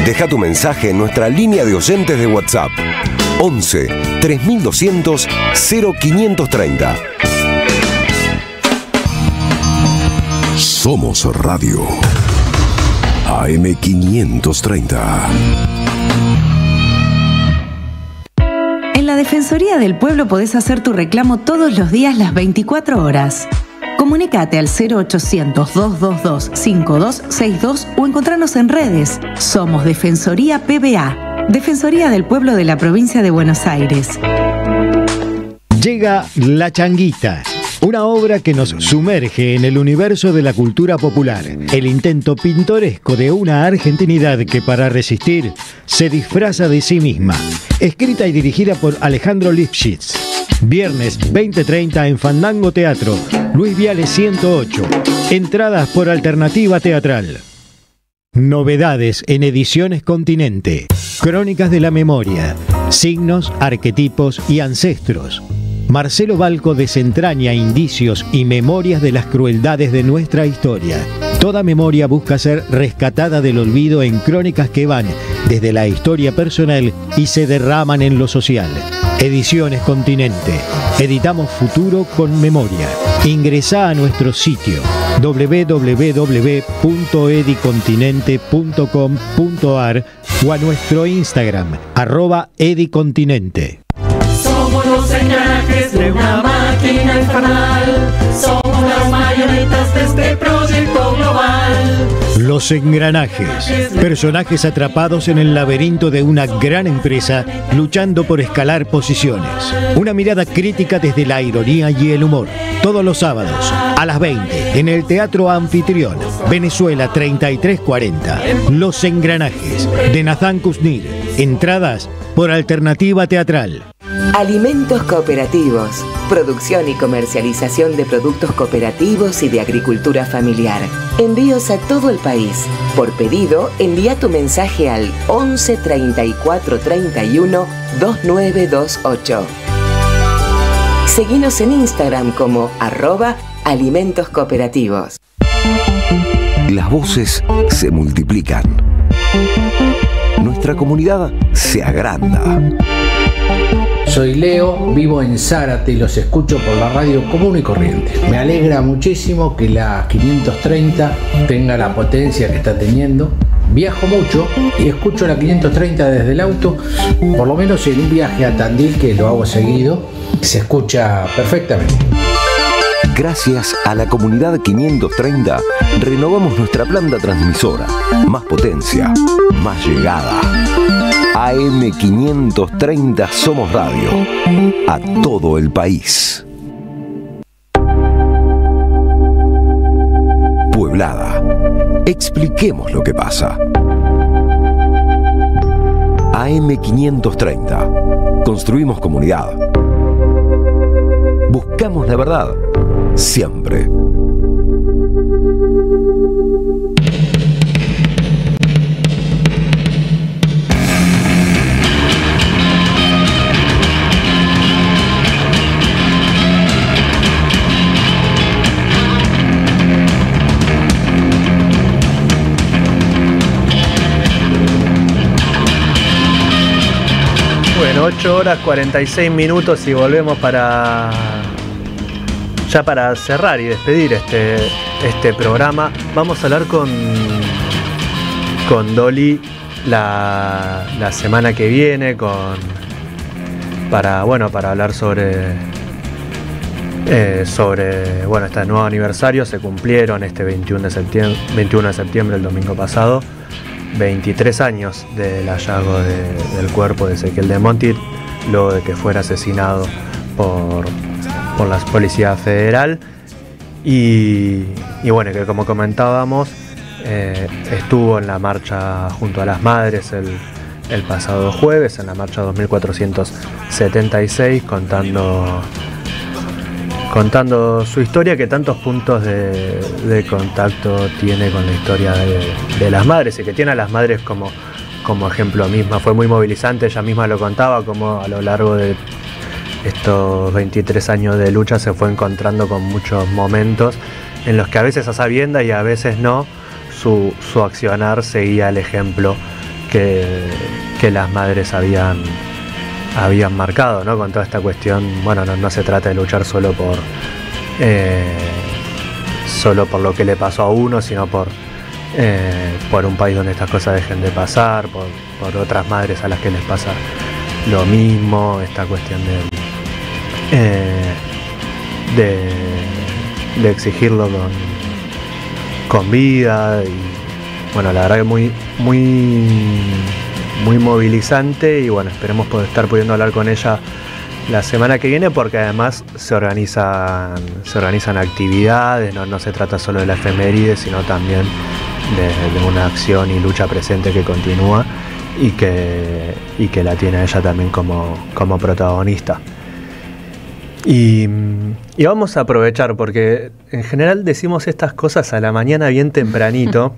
Deja tu mensaje en nuestra línea de oyentes de WhatsApp. 11 3200 0530. Somos Radio. AM530. En la Defensoría del Pueblo podés hacer tu reclamo todos los días, las 24 horas. Comunicate al 0800-222-5262 o encontrarnos en redes. Somos Defensoría PBA, Defensoría del Pueblo de la Provincia de Buenos Aires. Llega La Changuita, una obra que nos sumerge en el universo de la cultura popular, el intento pintoresco de una argentinidad que para resistir se disfraza de sí misma. Escrita y dirigida por Alejandro Lifshitz. Viernes 20:30 en Fandango Teatro, Luis Viale 108. Entradas por Alternativa Teatral. Novedades en Ediciones Continente. Crónicas de la memoria, signos, arquetipos y ancestros. Marcelo Balco desentraña indicios y memorias de las crueldades de nuestra historia. Toda memoria busca ser rescatada del olvido en crónicas que van desde la historia personal y se derraman en lo social. Ediciones Continente. Editamos futuro con memoria. Ingresá a nuestro sitio www.edicontinente.com.ar o a nuestro Instagram @edicontinente. Somos los engranajes de una máquina infernal. Somos las marionetas de este proyecto global. Los engranajes, personajes atrapados en el laberinto de una gran empresa luchando por escalar posiciones. Una mirada crítica desde la ironía y el humor. Todos los sábados a las 20 en el Teatro Anfitrión, Venezuela 3340. Los engranajes de Nathan Kuznir. Entradas por Alternativa Teatral. Alimentos cooperativos. Producción y comercialización de productos cooperativos y de agricultura familiar. Envíos a todo el país. Por pedido, envía tu mensaje al 11 34 31 2928. Seguinos en Instagram como @alimentos cooperativos. Las voces se multiplican. Nuestra comunidad se agranda. Soy Leo, vivo en Zárate y los escucho por la radio común y corriente. Me alegra muchísimo que la 530 tenga la potencia que está teniendo. Viajo mucho y escucho la 530 desde el auto, por lo menos en un viaje a Tandil, que lo hago seguido, se escucha perfectamente. Gracias a la comunidad 530, renovamos nuestra planta transmisora. Más potencia, más llegada. AM530 Somos Radio. A todo el país. Pueblada. Expliquemos lo que pasa. AM530. Construimos comunidad. Buscamos la verdad. Siempre. Bueno, 8 horas 46 minutos y volvemos para cerrar y despedir este programa. Vamos a hablar con Dolly la semana que viene, con para hablar sobre este nuevo aniversario. Se cumplieron este 21 de septiembre, el domingo pasado, 23 años del hallazgo del cuerpo de Ezequiel de Monti, luego de que fuera asesinado por la Policía Federal. Y bueno, que como comentábamos, estuvo en la marcha junto a las madres el pasado jueves, en la marcha 2476, contando su historia, que tantos puntos de contacto tiene con la historia de las madres, y que tiene a las madres como ejemplo misma. Fue muy movilizante, ella misma lo contaba, como a lo largo de estos 23 años de lucha se fue encontrando con muchos momentos en los que a veces a sabiendas y a veces no, su accionar seguía el ejemplo que las madres habían marcado, ¿no? Con toda esta cuestión. Bueno, no se trata de luchar solo por lo que le pasó a uno, sino por un país donde estas cosas dejen de pasar, por otras madres a las que les pasa lo mismo, esta cuestión de exigirlo con vida. Y bueno, la verdad que muy movilizante, y bueno, esperemos estar pudiendo hablar con ella la semana que viene, porque además se organizan actividades, no se trata solo de la efeméride, sino también de una acción y lucha presente que continúa y que la tiene ella también como protagonista. Y vamos a aprovechar, porque en general decimos estas cosas a la mañana bien tempranito,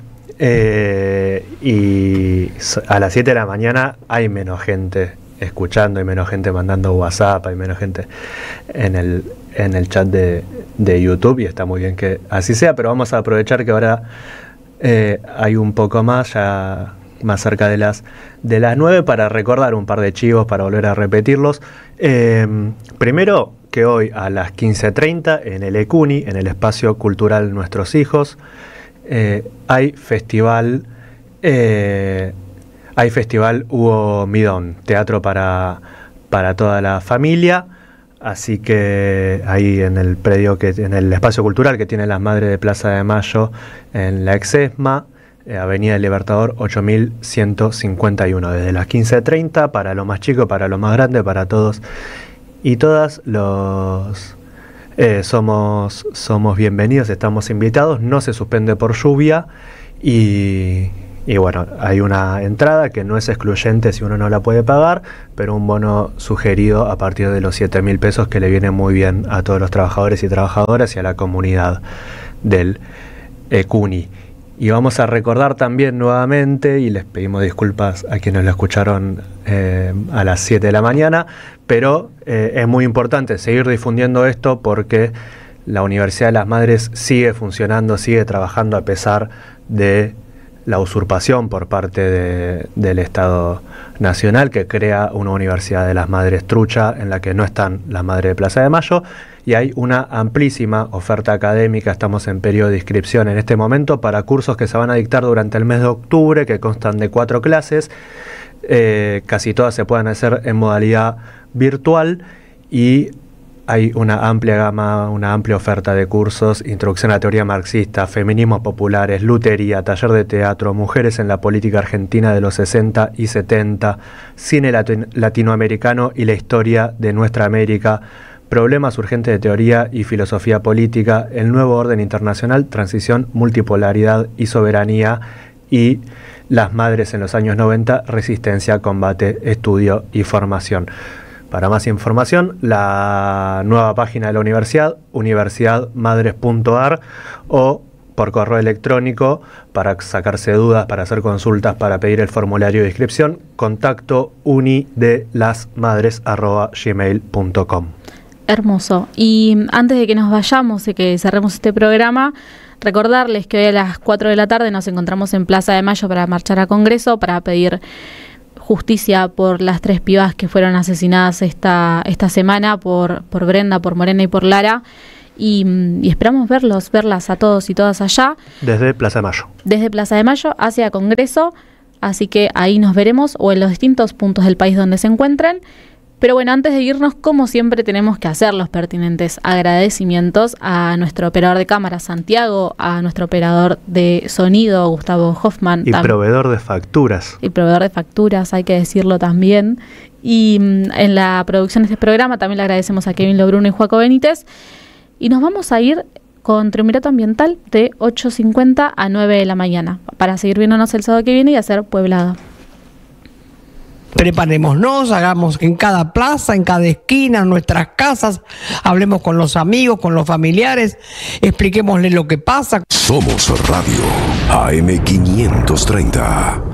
y a las 7 de la mañana hay menos gente escuchando, hay menos gente mandando WhatsApp, hay menos gente en el chat de YouTube, y está muy bien que así sea, pero vamos a aprovechar que ahora hay un poco más, ya más cerca de las 9, para recordar un par de chivos, para volver a repetirlos. Primero, que hoy a las 15:30 en el ECUNI, en el Espacio Cultural Nuestros Hijos, hay festival Hugo Midón, teatro para toda la familia. Así que ahí en el predio, en el espacio cultural que tienen las madres de Plaza de Mayo, en la Exesma, Avenida del Libertador 8151, desde las 15:30, para lo más chico, para lo más grande, para todos y todas somos bienvenidos, estamos invitados, no se suspende por lluvia, y bueno, hay una entrada que no es excluyente si uno no la puede pagar, pero un bono sugerido a partir de los 7.000 pesos, que le viene muy bien a todos los trabajadores y trabajadoras y a la comunidad del ECUNI. Y vamos a recordar también nuevamente, y les pedimos disculpas a quienes lo escucharon a las 7 de la mañana, pero es muy importante seguir difundiendo esto, porque la Universidad de las Madres sigue funcionando, sigue trabajando a pesar de la usurpación por parte del Estado Nacional, que crea una Universidad de las Madres trucha, en la que no están las madres de Plaza de Mayo, y hay una amplísima oferta académica. Estamos en periodo de inscripción en este momento para cursos que se van a dictar durante el mes de octubre, que constan de 4 clases, casi todas se pueden hacer en modalidad virtual, y hay una amplia gama, una amplia oferta de cursos: introducción a la teoría marxista, feminismos populares, lutería, taller de teatro, mujeres en la política argentina de los 60 y 70, cine latinoamericano y la historia de nuestra América, problemas urgentes de teoría y filosofía política, el nuevo orden internacional, transición, multipolaridad y soberanía, y las madres en los años 90, resistencia, combate, estudio y formación. Para más información, la nueva página de la universidad, universidadmadres.ar, o por correo electrónico para sacarse dudas, para hacer consultas, para pedir el formulario de inscripción, contacto unidelasmadres@gmail.com. Hermoso. Y antes de que nos vayamos y que cerremos este programa, recordarles que hoy a las 4 de la tarde nos encontramos en Plaza de Mayo para marchar a Congreso, para pedir justicia por las 3 pibas que fueron asesinadas esta semana, por Brenda, por Morena y por Lara, y esperamos verlas a todos y todas allá. Desde Plaza de Mayo. Desde Plaza de Mayo hacia Congreso, así que ahí nos veremos, o en los distintos puntos del país donde se encuentren. Pero bueno, antes de irnos, como siempre, tenemos que hacer los pertinentes agradecimientos a nuestro operador de cámara, Santiago, a nuestro operador de sonido, Gustavo Hoffman. Y proveedor de facturas. Y proveedor de facturas, hay que decirlo también. Y en la producción de este programa también le agradecemos a Kevin Lobruno y Joaco Benítez. Y nos vamos a ir con Triunvirato Ambiental de 8:50 a 9 de la mañana para seguir viéndonos el sábado que viene y hacer pueblada. Preparémonos, hagamos en cada plaza, en cada esquina, en nuestras casas, hablemos con los amigos, con los familiares, expliquémosles lo que pasa. Somos Radio AM530.